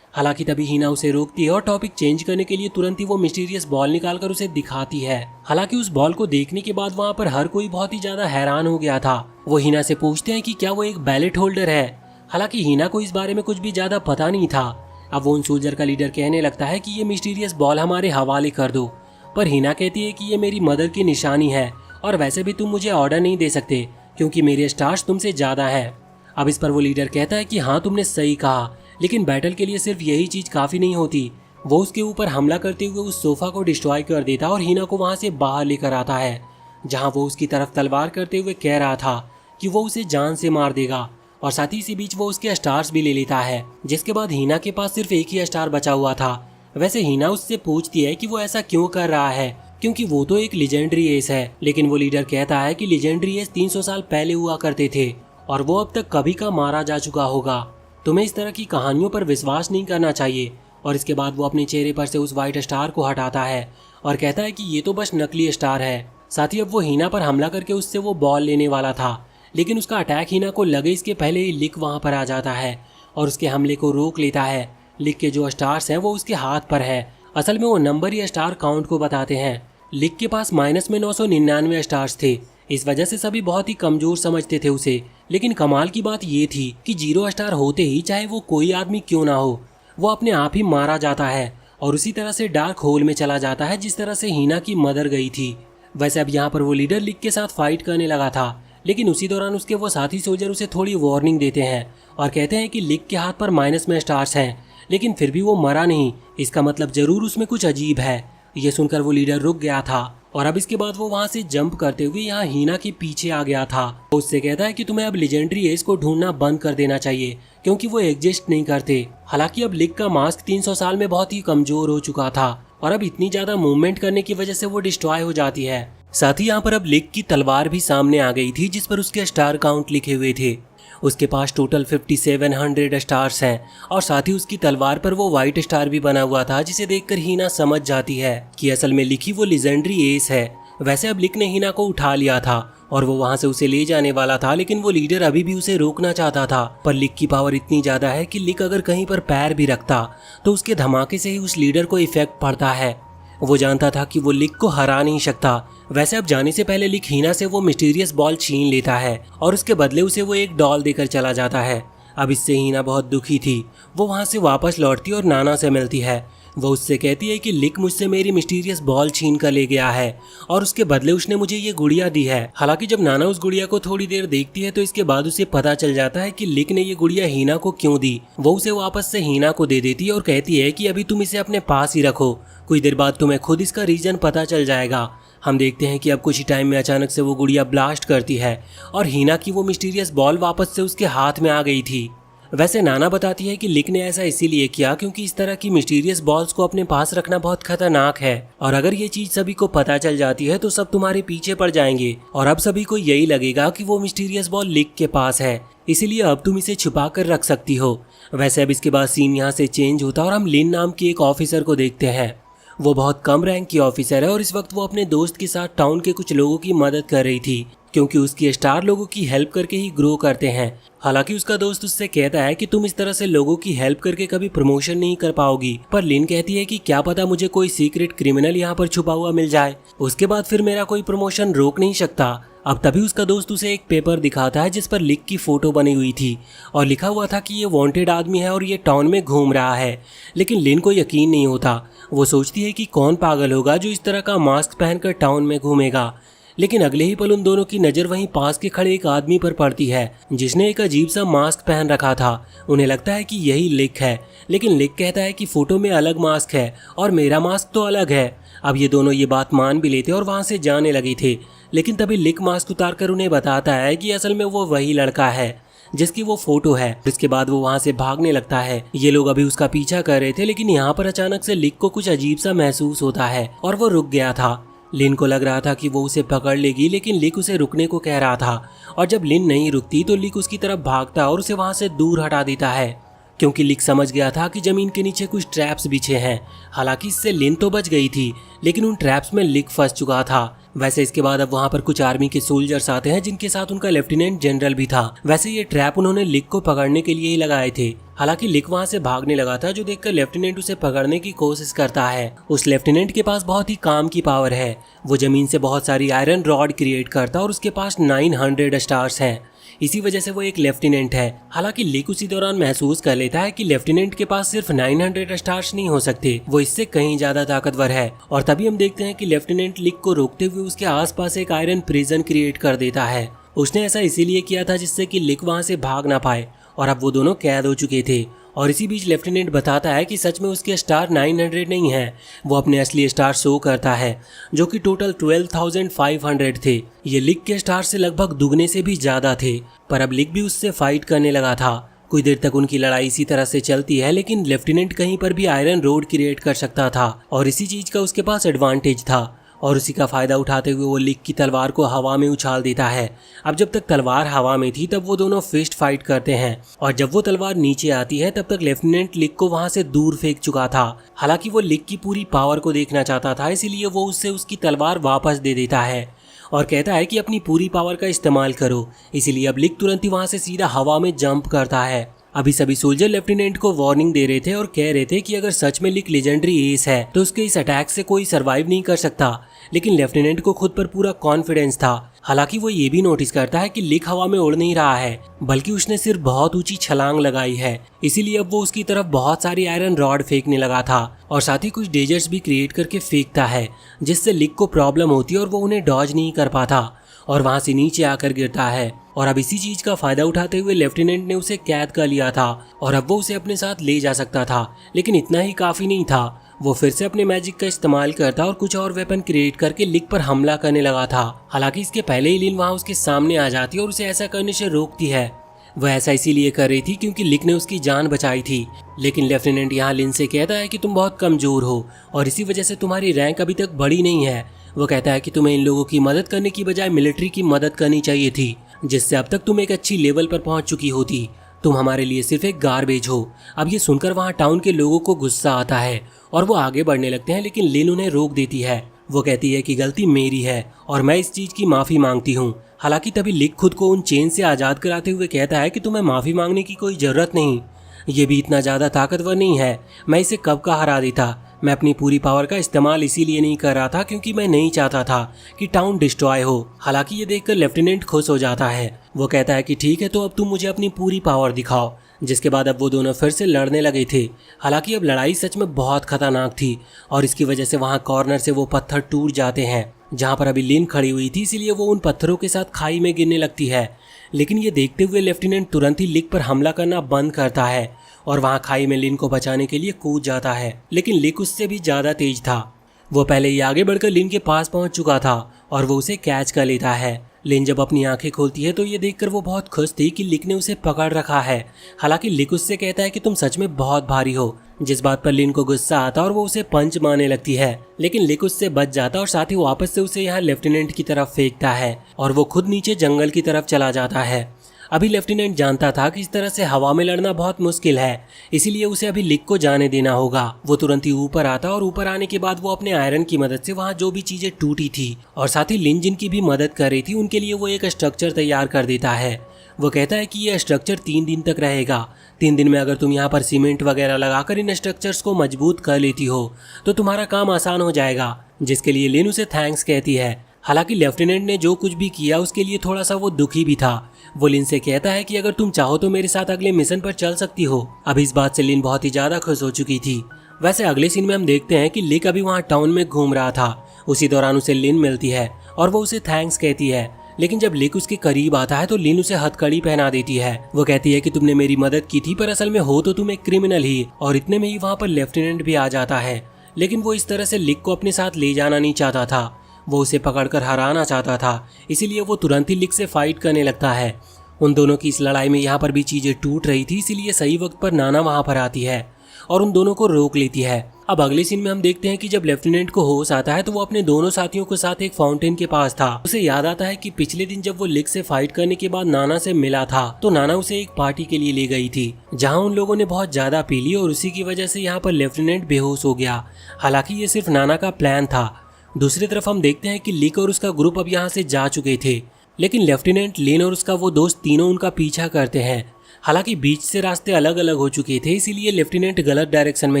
हालांकि तभी हीना उसे रोकती है और टॉपिक चेंज करने के लिए तुरंत ही वो मिस्टीरियस बॉल निकालकर उसे दिखाती है। हालांकि उस बॉल को देखने के बाद वहाँ पर हर कोई बहुत ही ज्यादा हैरान हो गया था। वो हीना से पूछते हैं कि क्या वो एक बैलेट होल्डर है। हालांकि हीना को इस बारे में कुछ भी ज्यादा पता नहीं था। अब वो उन सोल्जर का लीडर कहने लगता है कि ये मिस्टीरियस बॉल हमारे हवाले कर दो, पर हीना कहती है कि ये मेरी मदर की निशानी है और वैसे भी तुम मुझे ऑर्डर नहीं दे सकते क्योंकि मेरे स्टार्स तुमसे ज़्यादा हैं। अब इस पर वो लीडर कहता है कि हाँ तुमने सही कहा, लेकिन बैटल के लिए सिर्फ यही चीज़ काफ़ी नहीं होती। वो उसके ऊपर हमला करते हुए उस सोफ़ा को डिस्ट्रॉय कर देता और हीना को वहाँ से बाहर लेकर आता है, जहाँ वो उसकी तरफ तलवार करते हुए कह रहा था कि वो उसे जान से मार देगा। और साथ ही इसी बीच वो उसके स्टार्स भी ले लेता है, जिसके बाद हीना के पास सिर्फ एक ही स्टार बचा हुआ था। वैसे हीना उससे पूछती है कि वो ऐसा क्यों कर रहा है, क्योंकि वो तो एक लेजेंडरी एस है। लेकिन वो लीडर कहता है कि लेजेंडरी एस 300 साल पहले हुआ करते थे और वो अब तक कभी का मारा जा चुका होगा। तुम्हें इस तरह की कहानियों पर विश्वास नहीं करना चाहिए। और इसके बाद वो अपने चेहरे पर से उस व्हाइट स्टार को हटाता है और कहता है कि ये तो बस नकली स्टार है। साथ ही अब वो हीना पर हमला करके उससे वो बॉल लेने वाला था, लेकिन उसका अटैक हीना को लगे इसके पहले ही लिक वहाँ पर आ जाता है और उसके हमले को रोक लेता है। लिक के जो स्टार्स हैं वो उसके हाथ पर है। असल में वो नंबर ही स्टार काउंट को बताते हैं। लिक के पास माइनस में 999 स्टार्स थे, इस वजह से सभी बहुत ही कमजोर समझते थे उसे। लेकिन कमाल की बात ये थी कि 0 स्टार होते ही चाहे वो कोई आदमी क्यों ना हो, वो अपने आप ही मारा जाता है और उसी तरह से डार्क होल में चला जाता है जिस तरह से हीना की मदर गई थी। वैसे अब यहाँ पर वो लीडर लिक के साथ फाइट करने लगा था, लेकिन उसी दौरान उसके वो साथी सोल्जर उसे थोड़ी वार्निंग देते हैं और कहते हैं कि लिक के हाथ पर माइनस में स्टार्स हैं, लेकिन फिर भी वो मरा नहीं, इसका मतलब जरूर उसमें कुछ अजीब है। ये सुनकर वो लीडर रुक गया था और अब इसके बाद वो वहाँ से जंप करते हुए यहाँ हीना के पीछे आ गया था। वो उससे कहता है कि तुम्हें अब लेजेंडरी एस को ढूंढना बंद कर देना चाहिए क्योंकि वो एग्जिस्ट नहीं करते। हालांकि अब लिक का मास्क 300 साल में बहुत ही कमजोर हो चुका था और अब इतनी ज्यादा मूवमेंट करने की वजह से वो डिस्ट्रॉय हो जाती है। साथ ही यहाँ पर अब लिक की तलवार भी सामने आ गई थी जिस पर उसके स्टार काउंट लिखे हुए थे। उसके पास टोटल 5700 स्टार्स हैं और साथ ही उसकी तलवार पर वो व्हाइट स्टार भी बना हुआ था, जिसे देखकर हीना समझ जाती है कि असल में लिक ही वो लेजेंडरी एस है। वैसे अब लिक ने हीना को उठा लिया था और वो वहाँ से उसे ले जाने वाला था, लेकिन वो लीडर अभी भी उसे रोकना चाहता था। पर लिक की पावर इतनी ज्यादा है कि लिक अगर कहीं पर पैर भी रखता तो उसके धमाके से ही उस लीडर को इफेक्ट पड़ता है। वो जानता था कि वो लिक को हरा नहीं सकता। वैसे अब जाने से पहले लिक हीना से वो मिस्टीरियस बॉल छीन लेता है और उसके बदले उसे वो एक डॉल देकर चला जाता है। अब इससे हीना बहुत दुखी थी। वो वहाँ से वापस लौटती और नाना से मिलती है। वो उससे कहती है कि लिक मुझसे मेरी मिस्टीरियस बॉल छीन कर ले गया है और उसके बदले उसने मुझे ये गुड़िया दी है। हालांकि जब नाना उस गुड़िया को थोड़ी देर देखती है तो इसके बाद उसे पता चल जाता है कि लिक ने ये गुड़िया हीना को क्यों दी। वो उसे वापस से हीना को दे देती है और कहती है कि अभी तुम इसे अपने पास ही रखो, कुछ देर बाद तुम्हें खुद इसका रीजन पता चल जाएगा। हम देखते हैं कि अब कुछ ही टाइम में अचानक से वो गुड़िया ब्लास्ट करती है और हीना की वो मिस्टीरियस बॉल वापस से उसके हाथ में आ गई थी। वैसे नाना बताती है कि लिक ने ऐसा इसीलिए किया क्योंकि इस तरह की मिस्टीरियस बॉल्स को अपने पास रखना बहुत खतरनाक है और अगर ये चीज सभी को पता चल जाती है तो सब तुम्हारे पीछे पड़ जाएंगे और अब सभी को यही लगेगा कि वो मिस्टीरियस बॉल लिक के पास है, इसीलिए अब तुम इसे छुपा कर रख सकती हो। वैसे अब इसके बाद सीन यहाँ से चेंज होता और हम लिन नाम की एक ऑफिसर को देखते हैं। वो बहुत कम रैंक की ऑफिसर है और इस वक्त वो अपने दोस्त के साथ टाउन के कुछ लोगों की मदद कर रही थी क्योंकि उसकी स्टार लोगों की हेल्प करके ही ग्रो करते हैं। हालांकि उसका दोस्त उससे कहता है कि तुम इस तरह से लोगों की हेल्प करके कभी प्रमोशन नहीं कर पाओगी, पर लिन कहती है कि क्या पता मुझे कोई सीक्रेट क्रिमिनल यहाँ पर छुपा हुआ मिल जाए, उसके बाद फिर मेरा कोई प्रमोशन रोक नहीं सकता। अब तभी उसका दोस्त उसे एक पेपर दिखाता है जिस पर लिक की फोटो बनी हुई थी और लिखा हुआ था कि ये वांटेड आदमी है और ये टाउन में घूम रहा है। लेकिन लिन को यकीन नहीं होता। वो सोचती है कि कौन पागल होगा जो इस तरह का मास्क पहनकर टाउन में घूमेगा। लेकिन अगले ही पल उन दोनों की नज़र वहीं पास के खड़े एक आदमी पर पड़ती है जिसने एक अजीब सा मास्क पहन रखा था। उन्हें लगता है कि यही लिक है, लेकिन लिक कहता है कि फोटो में अलग मास्क है और मेरा मास्क तो अलग है। अब ये दोनों ये बात मान भी लेते और वहाँ से जाने लगे थे, लेकिन तभी लिक मास्क उतारकर उन्हें बताता है कि असल में वो वही लड़का है जिसकी वो फोटो है। इसके बाद वो वहाँ से भागने लगता है। ये लोग अभी उसका पीछा कर रहे थे, लेकिन यहाँ पर अचानक से लिक को कुछ अजीब सा महसूस होता है और वो रुक गया था। लिन को लग रहा था कि वो उसे पकड़ लेगी, लेकिन लिक उसे रुकने को कह रहा था और जब लिन नहीं रुकती तो लिक उसकी तरफ भागता और उसे वहाँ से दूर हटा देता है क्योंकि लिक समझ गया था कि जमीन के नीचे कुछ ट्रैप्स बिछे हैं। हालांकि इससे लिन तो बच गई थी, लेकिन उन ट्रैप्स में लिक फंस चुका था। वैसे इसके बाद अब वहाँ पर कुछ आर्मी के सोल्जर्स आते हैं जिनके साथ उनका लेफ्टिनेंट जनरल भी था। वैसे ये ट्रैप उन्होंने लिक को पकड़ने के लिए ही लगाए थे। हालांकि लिक वहाँ से भागने लगा था, जो देखकर लेफ्टिनेंट उसे पकड़ने की कोशिश करता है। उस लेफ्टिनेंट के पास बहुत ही काम की पावर है। वो जमीन से बहुत सारी आयरन रॉड क्रिएट करता और उसके पास 900 स्टार्स हैं। इसी वजह से वो एक लेफ्टिनेंट है। हालांकि लिक उसी दौरान महसूस कर लेता है कि लेफ्टिनेंट के पास सिर्फ 900 स्टार्स नहीं हो सकते, वो इससे कहीं ज्यादा ताकतवर है। और तभी हम देखते हैं कि लेफ्टिनेंट लिक को रोकते हुए उसके आसपास एक आयरन प्रिजन क्रिएट कर देता है। उसने ऐसा इसीलिए किया था जिससे कि लिक वहां से भाग ना पाए, और अब वो दोनों कैद हो चुके थे। और इसी बीच लेफ्टिनेंट बताता है कि सच में उसके स्टार 900 नहीं है, वो अपने असली स्टार शो करता है जो कि टोटल 12,500 थे। ये लिक के स्टार से लगभग दुगने से भी ज्यादा थे। पर अब लिक भी उससे फाइट करने लगा था। कुछ देर तक उनकी लड़ाई इसी तरह से चलती है, लेकिन लेफ्टिनेंट कहीं पर भी आयरन रोड क्रिएट कर सकता था और इसी चीज का उसके पास एडवांटेज था। और उसी का फायदा उठाते हुए वो लिक की तलवार को हवा में उछाल देता है। अब जब तक तलवार हवा में थी तब वो दोनों फिस्ट फाइट करते हैं, और जब वो तलवार नीचे आती है तब तक लेफ्टिनेंट लिक को वहां से दूर फेंक चुका था। हालांकि वो लिक की पूरी पावर को देखना चाहता था, इसीलिए वो उससे उसकी तलवार वापस दे देता है और कहता है कि अपनी पूरी पावर का इस्तेमाल करो। इसीलिए अब लिक तुरंत ही वहां से सीधा हवा में जंप करता है। अभी सभी सोल्जर लेफ्टिनेंट को वार्निंग दे रहे थे और कह रहे थे कि अगर सच में लिक लेजेंडरी एस है तो उसके इस अटैक से कोई सरवाइव नहीं कर सकता। लेकिन लेफ्टिनेंट को खुद पर पूरा कॉन्फिडेंस था। हालांकि वो ये भी नोटिस करता है कि लिक हवा में उड़ नहीं रहा है, बल्कि उसने सिर्फ बहुत ऊंची छलांग लगाई है। इसीलिए अब वो उसकी तरफ बहुत सारी आयरन रॉड फेंकने लगा था और साथ ही कुछ डेजर्ट्स भी क्रिएट करके फेंकता है, जिससे लिक को प्रॉब्लम होती है और वो उन्हें डॉज नहीं कर पाता और वहां से नीचे आकर गिरता है। और अब इसी चीज का फायदा उठाते हुए लेफ्टिनेंट ने उसे कैद कर लिया था और अब वो उसे अपने साथ ले जा सकता था। लेकिन इतना ही काफी नहीं था, वो फिर से अपने मैजिक का इस्तेमाल करता और कुछ और वेपन क्रिएट करके लिक पर हमला करने लगा था। हालांकि इसके पहले ही लिन वहां उसके सामने आ जाती और उसे ऐसा करने से रोकती है। वह ऐसा इसीलिए कर रही थी क्योंकि लिक ने उसकी जान बचाई थी। लेकिन लेफ्टिनेंट यहाँ लिन से कहता है कि तुम बहुत कमजोर हो और इसी वजह से तुम्हारी रैंक अभी तक बढ़ी नहीं है। वो कहता है कि तुम्हें इन लोगों की मदद करने की बजाय मिलिट्री की मदद करनी चाहिए थी, जिससे अब तक तुम एक अच्छी लेवल पर पहुंच चुकी होती। तुम हमारे लिए सिर्फ एक गार्बेज हो। अब ये सुनकर वहाँ टाउन के लोगों को गुस्सा आता है और वो आगे बढ़ने लगते हैं, लेकिन लिन उन्हें रोक देती है। वो कहती है कि गलती मेरी है और मैं इस चीज की माफी मांगती हूँ। हालांकि तभी लिक खुद को उन चेन से आजाद कराते हुए कहता है कि तुम्हें माफी मांगने की कोई जरूरत नहीं, ये भी इतना ज्यादा ताकतवर नहीं है, मैं इसे कब का हरा देता। मैं अपनी पूरी पावर का इस्तेमाल इसीलिए नहीं कर रहा था क्योंकि मैं नहीं चाहता था कि टाउन डिस्ट्रॉय हो। हालांकि ये देखकर लेफ्टिनेंट खुश हो जाता है। वो कहता है कि ठीक है, तो अब तुम मुझे अपनी पूरी पावर दिखाओ। जिसके बाद अब वो दोनों फिर से लड़ने लगे थे। हालांकि अब लड़ाई सच में बहुत खतरनाक थी और इसकी वजह से वहाँ कॉर्नर से वो पत्थर टूट जाते हैं जहाँ पर अभी लिन खड़ी हुई थी, इसीलिए वो उन पत्थरों के साथ खाई में गिरने लगती है। लेकिन ये देखते हुए लेफ्टिनेंट तुरंत ही लिक पर हमला करना बंद करता है और वहाँ खाई में लिन को बचाने के लिए कूद जाता है। लेकिन लिक उससे भी ज्यादा तेज था। वो पहले ही आगे बढ़कर लिन के पास पहुंच चुका था और वो उसे कैच कर लेता है। लिन जब अपनी आंखें खोलती है तो ये देखकर वो बहुत खुश थी कि लिक ने उसे पकड़ रखा है। हालांकि लिक उससे कहता है कि तुम सच में बहुत भारी हो, जिस बात पर लिन को गुस्सा आता और वो उसे पंच मारने लगती है। लेकिन लिक उससे बच जाता और साथ ही वापस से उसे यहाँ लेफ्टिनेंट की तरफ फेंकता है और वो खुद नीचे जंगल की तरफ चला जाता है। अभी लेफ्टिनेंट जानता था कि इस तरह से हवा में लड़ना बहुत मुश्किल है, इसीलिए उसे अभी लिक को जाने देना होगा। वो तुरंत ही ऊपर आता और ऊपर आने के बाद वो अपने आयरन की मदद से वहाँ जो भी चीजें टूटी थी और साथ ही लिन जिनकी भी मदद कर रही थी उनके लिए वो एक स्ट्रक्चर तैयार कर देता है। वो कहता है कि यह स्ट्रक्चर 3 दिन तक रहेगा। 3 दिन में अगर तुम यहाँ पर सीमेंट वगैरह लगाकर इन स्ट्रक्चर्स को मजबूत कर लेती हो तो तुम्हारा काम आसान हो जाएगा, जिसके लिए लिन उसे थैंक्स कहती है। हालांकि लेफ्टिनेंट ने जो कुछ भी किया उसके लिए थोड़ा सा वो दुखी भी था। वो लिन से कहता है कि अगर तुम चाहो तो मेरे साथ अगले मिशन पर चल सकती हो। अब इस बात से लिन बहुत ही ज्यादा खुश हो चुकी थी। वैसे अगले सीन में हम देखते हैं कि लिक अभी वहाँ टाउन में घूम रहा था। उसी दौरान उसे लिन मिलती है और वो उसे थैंक्स कहती है। लेकिन जब लिक उसके करीब आता है तो लिन उसे हथकड़ी पहना देती है। वो कहती है कि तुमने मेरी मदद की थी, पर असल में हो तो तुम एक क्रिमिनल ही। और इतने में ही वहाँ पर लेफ्टिनेंट भी आ जाता है। लेकिन वो इस तरह से लिक को अपने साथ ले जाना नहीं चाहता था, वो उसे पकड़कर हराना चाहता था। इसीलिए वो तुरंत ही लिक से फाइट करने लगता है। उन दोनों की इस लड़ाई में यहाँ पर भी चीजें टूट रही थी, इसीलिए सही वक्त पर नाना वहाँ पर आती है और उन दोनों को रोक लेती है। अब अगले सीन में हम देखते हैं कि जब लेफ्टिनेंट को होश आता है तो वो अपने दोनों साथियों के साथ एक फाउंटेन के पास था। उसे याद आता है कि पिछले दिन जब वो लिक से फाइट करने के बाद नाना से मिला था तो नाना उसे एक पार्टी के लिए ले गई थी, जहाँ उन लोगों ने बहुत ज्यादा पी ली और उसी की वजह से यहाँ पर लेफ्टिनेंट बेहोश हो गया। हालांकि ये सिर्फ नाना का प्लान था। दूसरी तरफ हम देखते हैं कि लिक और उसका ग्रुप अब यहाँ से जा चुके थे, लेकिन लेफ्टिनेंट लिन और उसका वो दोस्त तीनों उनका पीछा करते हैं। हालांकि बीच से रास्ते अलग अलग हो चुके थे, इसीलिए लेफ्टिनेंट गलत डायरेक्शन में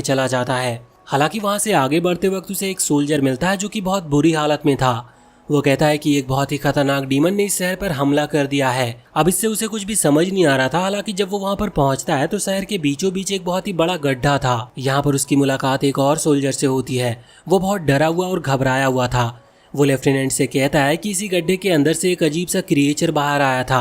चला जाता है। हालांकि वहां से आगे बढ़ते वक्त उसे एक सोल्जर मिलता है जो कि बहुत बुरी हालत में था। वो कहता है कि एक बहुत ही खतरनाक डीमन ने इस शहर पर हमला कर दिया है। अब इससे उसे कुछ भी समझ नहीं आ रहा था। हालांकि जब वो वहाँ पर पहुँचता है तो शहर के बीचों बीच एक बहुत ही बड़ा गड्ढा था। यहाँ पर उसकी मुलाकात एक और सोल्जर से होती है। वो बहुत डरा हुआ और घबराया हुआ था। वो लेफ्टिनेंट से कहता है कि इसी गड्ढे के अंदर से एक अजीब सा क्रिएचर बाहर आया था।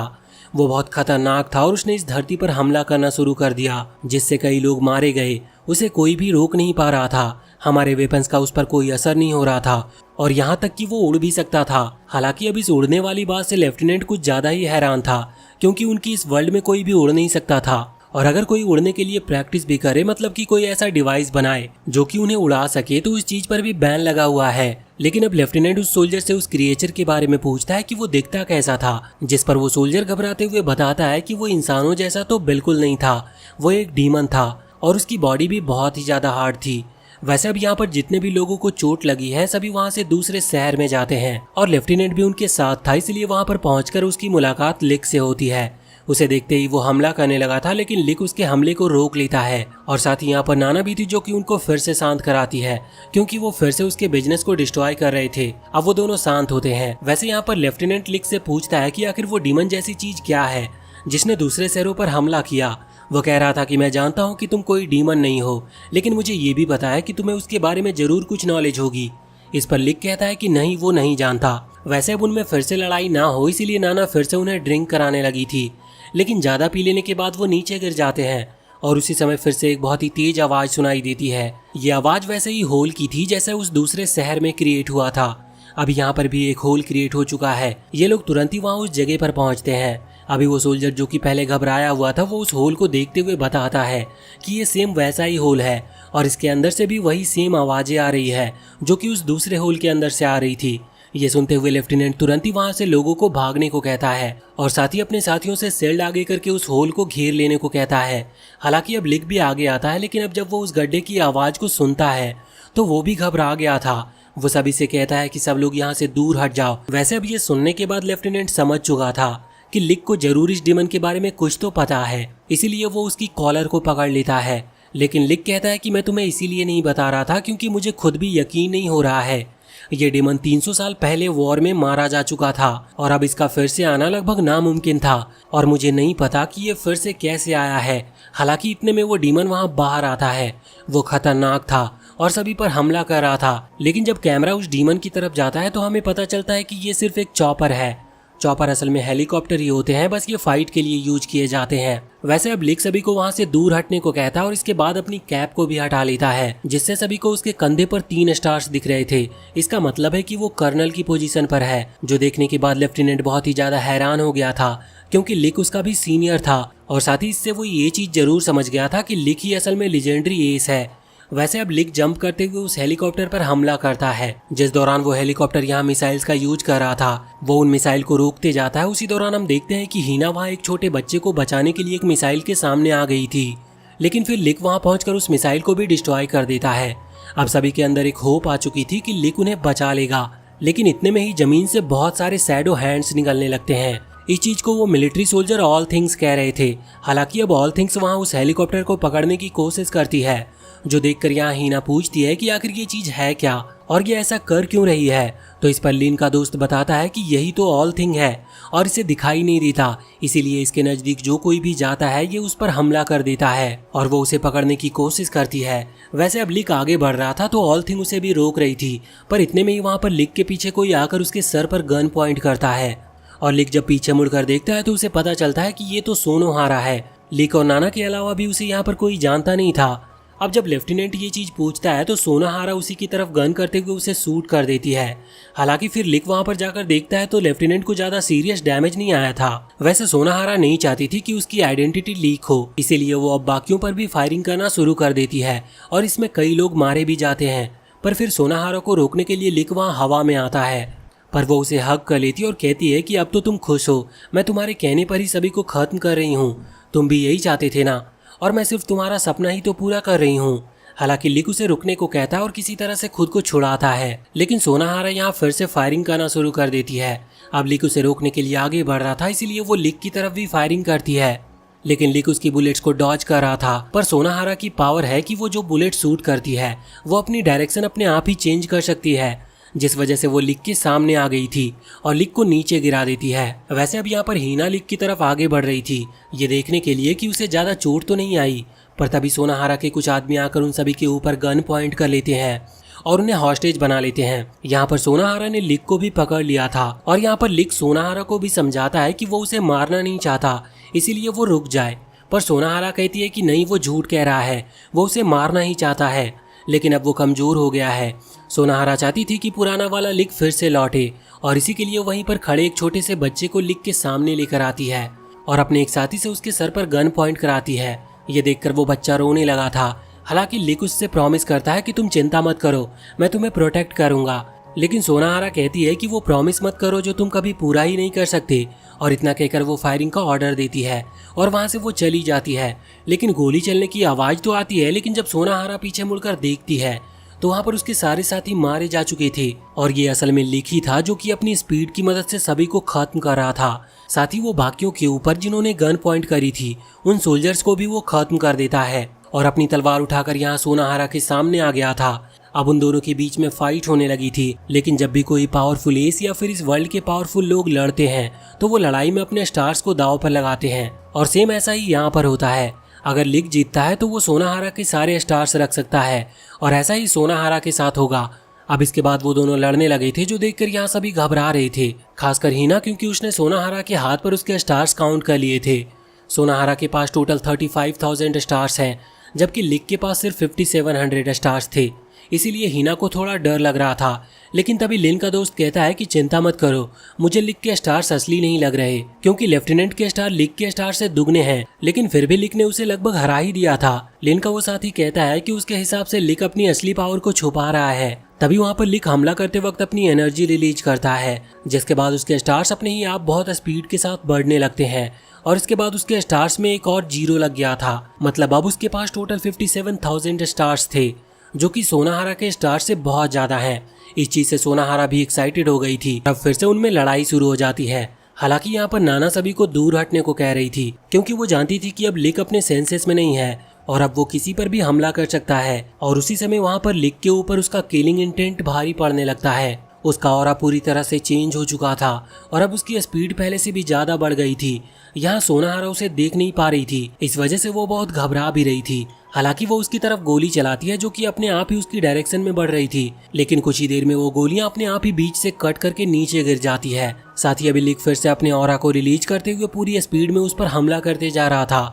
वो बहुत खतरनाक था और उसने इस धरती पर हमला करना शुरू कर दिया, जिससे कई लोग मारे गए। उसे कोई भी रोक नहीं पा रहा था। हमारे वेपन्स का उस पर कोई असर नहीं हो रहा था और यहाँ तक कि वो उड़ भी सकता था। हालांकि अब इस उड़ने वाली बात से लेफ्टिनेंट कुछ ज्यादा ही हैरान था, क्योंकि उनकी इस वर्ल्ड में कोई भी उड़ नहीं सकता था। और अगर कोई उड़ने के लिए प्रैक्टिस भी करे, मतलब कि कोई ऐसा डिवाइस बनाए जो कि उन्हें उड़ा सके, तो उस चीज पर भी बैन लगा हुआ है। लेकिन अब लेफ्टिनेंट उस सोल्जर से उस क्रिएचर के बारे में पूछता है कि वो दिखता कैसा था, जिस पर वो सोल्जर घबराते हुए बताता है कि वो इंसानों जैसा तो बिल्कुल नहीं था, वो एक डीमन था और उसकी बॉडी भी बहुत ही ज्यादा हार्ड थी। वैसे अब यहाँ पर जितने भी लोगों को चोट लगी है सभी वहाँ से दूसरे शहर में जाते हैं और लेफ्टिनेंट भी उनके साथ था, इसलिए वहाँ पर पहुंचकर उसकी मुलाकात लिक से होती है। उसे देखते ही वो हमला करने लगा था, लेकिन लिक उसके हमले को रोक लेता है और साथ ही यहाँ पर नाना भी थी जो कि उनको फिर से शांत कराती है, क्योंकि वो फिर से उसके बिजनेस को डिस्ट्रॉय कर रहे थे। अब वो दोनों शांत होते हैं। वैसे यहाँ पर लेफ्टिनेंट लिक से पूछता है कि आखिर वो डीमन जैसी चीज क्या है जिसने दूसरे शहरों पर हमला किया। वो कह रहा था कि मैं जानता हूँ कि तुम कोई डीमन नहीं हो, लेकिन मुझे ये भी पता है कि तुम्हें उसके बारे में जरूर कुछ नॉलेज होगी। इस पर लिक कहता है कि नहीं, वो नहीं जानता। वैसे अब उनमें फिर से लड़ाई ना हो इसीलिए नाना फिर से उन्हें ड्रिंक कराने लगी थी, लेकिन ज्यादा पी लेने के बाद वो नीचे गिर जाते हैं और उसी समय फिर से एक बहुत ही तेज आवाज सुनाई देती है। ये आवाज वैसे ही होल की थी जैसे उस दूसरे शहर में क्रिएट हुआ था। अब यहाँ पर भी एक होल क्रिएट हो चुका है। ये लोग तुरंत ही वहाँ उस जगह पर पहुँचते हैं। अभी वो सोल्जर जो कि पहले घबराया हुआ था वो उस होल को देखते हुए बताता है कि ये सेम वैसा ही होल है और इसके अंदर से भी वही सेम आवाजें आ रही है जो कि उस दूसरे होल के अंदर से आ रही थी। ये सुनते हुए लेफ्टिनेंट तुरंत ही वहां से लोगों को भागने को कहता है और साथ ही अपने साथियों से सेल आगे करके उस होल को घेर लेने को कहता है। हालांकि अब लिक भी आगे आता है, लेकिन अब जब वो उस गड्ढे की आवाज को सुनता है तो वो भी घबरा गया था। वो सभी से कहता है कि सब लोग यहाँ से दूर हट जाओ। वैसे अब ये सुनने के बाद लेफ्टिनेंट समझ चुका था कि लिक को जरूर इस डीमन के बारे में कुछ तो पता है, इसीलिए वो उसकी कॉलर को पकड़ लेता है। लेकिन लिक कहता है कि मैं तुम्हें इसीलिए नहीं बता रहा था क्योंकि मुझे खुद भी यकीन नहीं हो रहा है। ये डीमन 300 साल पहले वॉर में मारा जा चुका था और अब इसका फिर से आना लगभग नामुमकिन था और मुझे नहीं पता कि ये फिर से कैसे आया है। हालांकि इतने में वो डीमन वहाँ बाहर आता है। वो खतरनाक था और सभी पर हमला कर रहा था, लेकिन जब कैमरा उस डीमन की तरफ जाता है तो हमें पता चलता है कि ये सिर्फ एक चॉपर है। चॉपर असल में हेलीकॉप्टर ही होते हैं, बस ये फाइट के लिए यूज किए जाते हैं। वैसे अब लिक सभी को वहाँ से दूर हटने को कहता है और इसके बाद अपनी कैप को भी हटा लेता है, जिससे सभी को उसके कंधे पर 3 स्टार्स दिख रहे थे। इसका मतलब है कि वो कर्नल की पोजीशन पर है, जो देखने के बाद लेफ्टिनेंट बहुत ही ज्यादा हैरान हो गया था, क्योंकि लिक उसका भी सीनियर था और साथ ही इससे वो ये चीज जरूर समझ गया था कि लिक ही असल में लेजेंडरी एस है। वैसे अब लिक जंप करते हुए उस हेलीकॉप्टर पर हमला करता है। जिस दौरान वो हेलीकॉप्टर यहाँ मिसाइल्स का यूज कर रहा था, वो उन मिसाइल को रोकते जाता है। उसी दौरान हम देखते हैं कि हीना वहाँ एक छोटे बच्चे को बचाने के लिए एक मिसाइल के सामने आ गई थी, लेकिन फिर लिक वहाँ पहुंचकर उस मिसाइल को भी डिस्ट्रॉय कर देता है। अब सभी के अंदर एक होप आ चुकी थी कि लिक उन्हें बचा लेगा, लेकिन इतने में ही जमीन से बहुत सारे शैडो हैंड्स निकलने लगते हैं। इस चीज को वो मिलिट्री सोल्जर ऑल थिंग्स कह रहे थे। हालांकि अब ऑल थिंग्स वहाँ उस हेलीकॉप्टर को पकड़ने की कोशिश करती है, जो देखकर यहाँ हीना पूछती है कि आखिर ये चीज है क्या और ये ऐसा कर क्यों रही है। तो इस पर लिन का दोस्त बताता है कि यही तो ऑल थिंग है और इसे दिखाई नहीं देता, इसीलिए इसके नजदीक जो कोई भी जाता है ये उस पर हमला कर देता है और वो उसे पकड़ने की कोशिश करती है। वैसे अब लिक आगे बढ़ रहा था तो ऑल थिंग उसे भी रोक रही थी, पर इतने में ही वहाँ पर लिक के पीछे कोई आकर उसके सर पर गन पॉइंट करता है और लिक जब पीछे मुड़कर देखता है तो उसे पता चलता है कि ये तो सोनोहारा है। लिक और नाना के अलावा भी उसे यहाँ पर कोई जानता नहीं था। अब जब लेफ्टिनेंट ये चीज पूछता है तो सोनाहारा उसी की तरफ गन करते हुए उसे शूट कर देती है। हालांकि फिर लिक वहां पर जाकर देखता है तो लेफ्टिनेंट को ज्यादा सीरियस डैमेज नहीं आया था। वैसे सोनाहारा नहीं चाहती थी कि उसकी आइडेंटिटी लीक हो, इसीलिए वो अब बाकियों पर भी फायरिंग करना शुरू कर देती है और इसमें कई लोग मारे भी जाते हैं। पर फिर सोनाहारा को रोकने के लिए लिक वहाँ हवा में आता है, पर वो उसे हग कर लेती और कहती है कि अब तो तुम खुश हो, मैं तुम्हारे कहने पर ही सभी को खत्म कर रही हूँ, तुम भी यही चाहते थे ना, और मैं सिर्फ तुम्हारा सपना ही तो पूरा कर रही हूँ। हालांकि लिक उसे रुकने को कहता है और किसी तरह से खुद को छुड़ाता है, लेकिन सोनाहारा यहाँ फिर से फायरिंग करना शुरू कर देती है। अब लिक उसे रोकने के लिए आगे बढ़ रहा था, इसीलिए वो लिक की तरफ भी फायरिंग करती है, लेकिन लिक उसकी बुलेट्स को डॉज कर रहा था। पर सोनाहारा की पावर है कि वो जो बुलेट शूट करती है वो अपनी डायरेक्शन अपने आप ही चेंज कर सकती है। जिस वजह से वो लिक के सामने आ गई थी और लिक को नीचे गिरा देती है। वैसे अब यहाँ पर हीना लिक की तरफ आगे बढ़ रही थी, ये देखने के लिए कि उसे ज्यादा चोट तो नहीं आई, पर तभी सोनाहारा के कुछ आदमी आकर उन सभी के ऊपर गन पॉइंट कर लेते हैं और उन्हें हॉस्टेज बना लेते हैं। यहाँ पर सोनाहारा ने लिक को भी पकड़ लिया था और यहाँ पर लिक सोनाहारा को भी समझाता है कि वो उसे मारना नहीं चाहता, इसीलिए वो रुक जाए। पर सोनाहारा कहती है कि नहीं, वो झूठ कह रहा है, वो उसे मारना ही चाहता है, लेकिन अब वो कमजोर हो गया है। सोनाहारा चाहती थी कि पुराना वाला लिक फिर से लौटे और इसी के लिए वहीं पर खड़े एक छोटे से बच्चे को लिक के सामने लेकर आती है और अपने एक साथी से उसके सर पर गन पॉइंट कराती है। ये देखकर वो बच्चा रोने लगा था। हालांकि लिक उससे प्रॉमिस करता है कि तुम चिंता मत करो, मैं तुम्हें प्रोटेक्ट करूंगा, लेकिन सोनाहारा कहती है कि वो प्रॉमिस मत करो जो तुम कभी पूरा ही नहीं कर सकते, और इतना कहकर वो फायरिंग का ऑर्डर देती है और वहां से वो चली जाती है। लेकिन गोली चलने की आवाज तो आती है, लेकिन जब सोनाहारा पीछे मुड़कर देखती है तो वहां पर उसके सारे साथी मारे जा चुके थे और ये असल में लिक ही था जो कि अपनी स्पीड की मदद से सभी को खत्म कर रहा था। साथ ही वो बाकियों के ऊपर जिन्होंने गन पॉइंट करी थी उन सोल्जर्स को भी वो खत्म कर देता है और अपनी तलवार उठाकर यहाँ सोनाहारा के सामने आ गया था। अब उन दोनों के बीच में फाइट होने लगी थी, लेकिन जब भी कोई पावरफुल एस या फिर इस वर्ल्ड के पावरफुल लोग लड़ते हैं तो वो लड़ाई में अपने स्टार्स को दांव पर लगाते हैं और सेम ऐसा ही यहाँ पर होता है। अगर लिक जीतता है तो वो सोनाहारा के सारे स्टार्स रख सकता है और ऐसा ही सोनाहारा के साथ होगा। अब इसके बाद वो दोनों लड़ने लगे थे, जो देखकर यहाँ सभी घबरा रहे थे, खासकर हीना, क्योंकि उसने सोनाहारा के हाथ पर उसके स्टार्स काउंट कर लिए थे। सोनाहारा के पास टोटल 35,000 स्टार्स हैं, जबकि लिक के पास सिर्फ 5,700 स्टार्स थे, इसीलिए हीना को थोड़ा डर लग रहा था। लेकिन तभी लिन का दोस्त कहता है कि चिंता मत करो, मुझे लिक के स्टार्स असली नहीं लग रहे, क्योंकि लेफ्टिनेंट के स्टार लिक के स्टार से दुगने हैं, लेकिन फिर भी लिक ने उसे लगभग हरा ही दिया था। लिन का वो साथी कहता है कि उसके हिसाब से लिक अपनी असली पावर को छुपा रहा है। तभी वहाँ पर लिक हमला करते वक्त अपनी एनर्जी रिलीज करता है, जिसके बाद उसके स्टार्स अपने ही आप बहुत स्पीड के साथ बढ़ने लगते हैं और इसके बाद उसके स्टार्स में एक और जीरो लग गया था। मतलब अब उसके पास टोटल 57,000 स्टार्स थे, जो कि सोनाहारा के स्टार से बहुत ज्यादा हैं। इस चीज से सोनाहारा भी एक्साइटेड हो गई थी। अब फिर से उनमें लड़ाई शुरू हो जाती है। हालांकि यहाँ पर नाना सभी को दूर हटने को कह रही थी, क्योंकि वो जानती थी कि अब लिक अपने सेंसेस में नहीं है और अब वो किसी पर भी हमला कर सकता है। और उसी समय वहाँ पर लिक के ऊपर उसका किलिंग इंटेंट भारी पड़ने लगता है। उसका ऑरा पूरी तरह से चेंज हो चुका था और अब उसकी स्पीड पहले से भी ज्यादा बढ़ गई थी। यहाँ सोनाहारा उसे देख नहीं पा रही थी, इस वजह से वो बहुत घबरा भी रही थी। हालांकि वो उसकी तरफ गोली चलाती है, जो कि अपने आप ही उसकी डायरेक्शन में बढ़ रही थी, लेकिन कुछ ही देर में वो गोलियां अपने आप ही बीच से कट करके नीचे गिर जाती है। साथ ही अभी लिक फिर से अपने ऑरा को रिलीज करते हुए पूरी स्पीड में उस पर हमला करते जा रहा था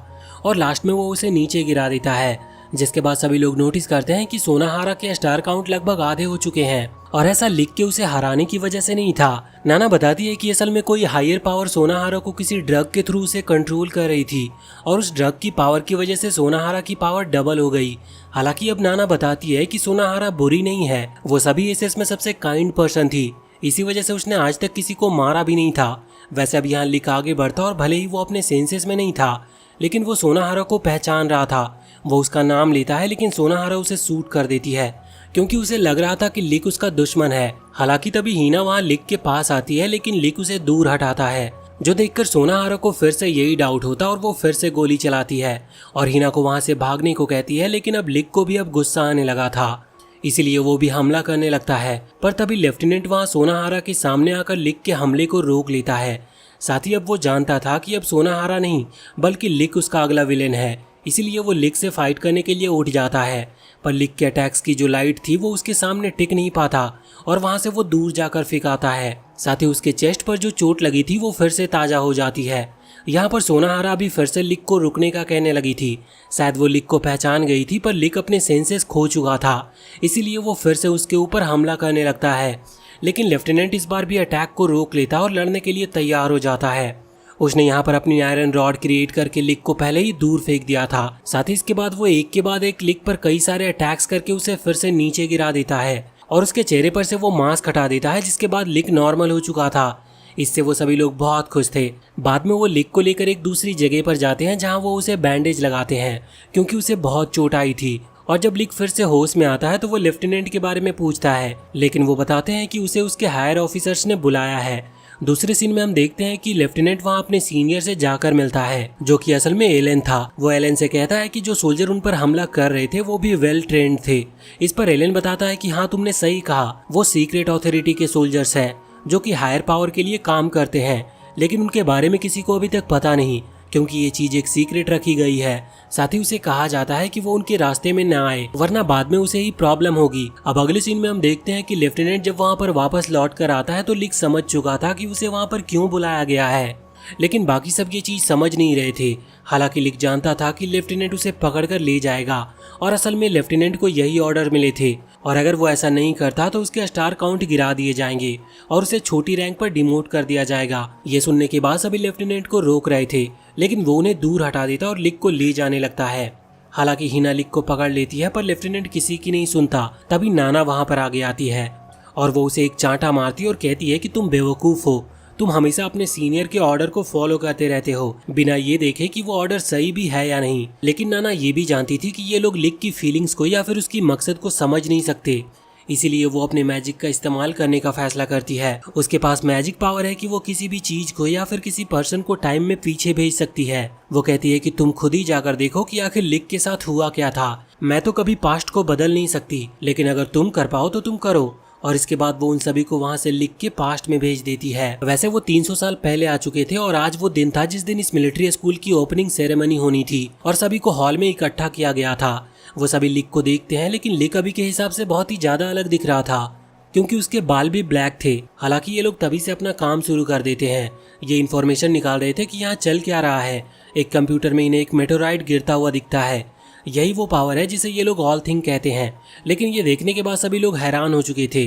और लास्ट में वो उसे नीचे गिरा देता है, जिसके बाद सभी लोग नोटिस करते हैं कि सोनाहारा के स्टार काउंट लगभग आधे हो चुके हैं और ऐसा लिक के उसे हराने की वजह से नहीं था। नाना बताती है कि असल में कोई हायर पावर सोनाहारा को किसी ड्रग के थ्रू उसे कंट्रोल कर रही थी और उस ड्रग की पावर की वजह से सोनाहारा की पावर डबल हो गई। हालांकि अब नाना बताती है कि सोनाहारा बुरी नहीं है, वो सभी एसेस में सबसे काइंड पर्सन थी, इसी वजह से उसने आज तक किसी को मारा भी नहीं था। वैसे अब यहाँ लिक आगे बढ़ता और भले ही वो अपने सेंसेस में नहीं था, लेकिन वो सोनाहारा को पहचान रहा था। वो उसका नाम लेता है, लेकिन सोनाहारा उसे सूट कर देती है, क्योंकि उसे लग रहा था कि लिक उसका दुश्मन है। हालांकि तभी हीना वहाँ लिक के पास आती है, लेकिन लिक उसे दूर हटाता है, जो देखकर सोनाहारा को फिर से यही डाउट होता और वो फिर से गोली चलाती है और हीना को वहाँ से भागने को कहती है। लेकिन अब लिक को भी अब गुस्सा आने लगा था, इसीलिए वो भी हमला करने लगता है। पर तभी लेफ्टिनेंट वहाँ सोनाहारा के सामने आकर लिक के हमले को रोक लेता है। साथ ही अब वो जानता था कि अब सोनाहारा नहीं बल्कि लिक उसका अगला विलेन है, इसीलिए वो लिक से फाइट करने के लिए उठ जाता है। पर लिक के अटैक्स की जो लाइट थी वो उसके सामने टिक नहीं पाता और वहां से वो दूर जाकर फेंकाता है। साथ ही उसके चेस्ट पर जो चोट लगी थी वो फिर से ताजा हो जाती है। यहाँ पर सोनाहारा भी फिर से लिक को रुकने का कहने लगी थी। शायद वो लिक को पहचान गई थी, पर लिक अपने सेंसेस खो चुका था, इसीलिए वो फिर से उसके ऊपर हमला करने लगता है। लेकिन लेफ्टिनेंट इस बार भी अटैक को रोक लेता और लड़ने के लिए तैयार हो जाता है। उसने यहाँ पर अपनी आयरन रॉड क्रिएट करके लिक को पहले ही दूर फेंक दिया था। साथ ही इसके बाद वो एक के बाद एक लिक पर कई सारे अटैक्स करके उसे फिर से नीचे गिरा देता है और उसके चेहरे पर से वो मास्क हटा देता है, जिसके बाद लिक नॉर्मल हो चुका था। इससे वो सभी लोग बहुत खुश थे। बाद में वो लिक को लेकर एक दूसरी जगह पर जाते हैं, जहाँ वो उसे बैंडेज लगाते हैं, क्योंकि उसे बहुत चोट आई थी। और जब लिक फिर से होश में आता है तो वो लेफ्टिनेंट के बारे में पूछता है, लेकिन वो बताते हैं कि उसे उसके हायर ऑफिसर्स ने बुलाया है। दूसरे सीन में हम देखते हैं कि लेफ्टिनेंट वहाँ अपने सीनियर से जाकर मिलता है, जो कि असल में एलन था। वो एलन से कहता है कि जो सोल्जर उन पर हमला कर रहे थे वो भी वेल ट्रेंड थे। इस पर एलन बताता है कि हाँ, तुमने सही कहा, वो सीक्रेट अथॉरिटी के सोल्जर्स हैं जो कि हायर पावर के लिए काम करते हैं, लेकिन उनके बारे में किसी को अभी तक पता नहीं, क्योंकि ये चीज एक सीक्रेट रखी गई है। साथ ही उसे कहा जाता है कि वो उनके रास्ते में न आए, वरना बाद में उसे ही प्रॉब्लम होगी। अब अगले सीन में हम देखते हैं कि लेफ्टिनेंट जब वहाँ पर वापस लौट कर आता है तो लिक समझ चुका था कि उसे वहाँ पर क्यों बुलाया गया है, लेकिन बाकी सब ये चीज समझ नहीं रहे थे। हालांकि लिक जानता था कि लेफ्टिनेंट उसे पकड़कर ले जाएगा, और असल में लेफ्टिनेंट को यही ऑर्डर मिले थे, और अगर वो ऐसा नहीं करता तो उसके स्टार काउंट गिरा दिए जाएंगे और उसे छोटी रैंक पर डिमोट कर दिया जाएगा। ये सुनने के बाद सभी लेफ्टिनेंट को रोक रहे थे, लेकिन वो उन्हें दूर हटा देता और लिक को ले जाने लगता है। हालांकि हिना लिक को पकड़ लेती है, पर लेफ्टिनेंट किसी की नहीं सुनता। तभी नाना वहां पर आगे आती है और वो उसे एक चांटा मारती और कहती है कि तुम बेवकूफ हो, तुम हमेशा अपने सीनियर के ऑर्डर को फॉलो करते रहते हो बिना ये देखे कि वो ऑर्डर सही भी है या नहीं। लेकिन नाना ये भी जानती थी कि ये लोग लिक की फीलिंग्स को या फिर उसकी मकसद को समझ नहीं सकते, इसीलिए वो अपने मैजिक का इस्तेमाल करने का फैसला करती है। उसके पास मैजिक पावर है कि वो किसी भी चीज को या फिर किसी पर्सन को टाइम में पीछे भेज सकती है। वो कहती है कि तुम खुद ही जाकर देखो कि आखिर लिक के साथ हुआ क्या था। मैं तो कभी पास्ट को बदल नहीं सकती, लेकिन अगर तुम कर पाओ तो तुम करो। और इसके बाद वो उन सभी को वहां से लिख के पास्ट में भेज देती है। वैसे वो 300 साल पहले आ चुके थे और आज वो दिन था जिस दिन इस मिलिट्री स्कूल की ओपनिंग सेरेमनी होनी थी और सभी को हॉल में इकट्ठा किया गया था। वो सभी लिक को देखते हैं, लेकिन लिक अभी के हिसाब से बहुत ही ज्यादा अलग दिख रहा था, क्योंकि उसके बाल भी ब्लैक थे। हालांकि ये लोग तभी से अपना काम शुरू कर देते हैं। ये इन्फॉर्मेशन निकाल रहे थे कि यहाँ चल क्या रहा है। एक कंप्यूटर में इन्हें एक मेटेराइट गिरता हुआ दिखता है। यही वो पावर है जिसे ये लोग ऑल थिंग कहते हैं। लेकिन ये देखने के बाद सभी लोग हैरान हो चुके थे,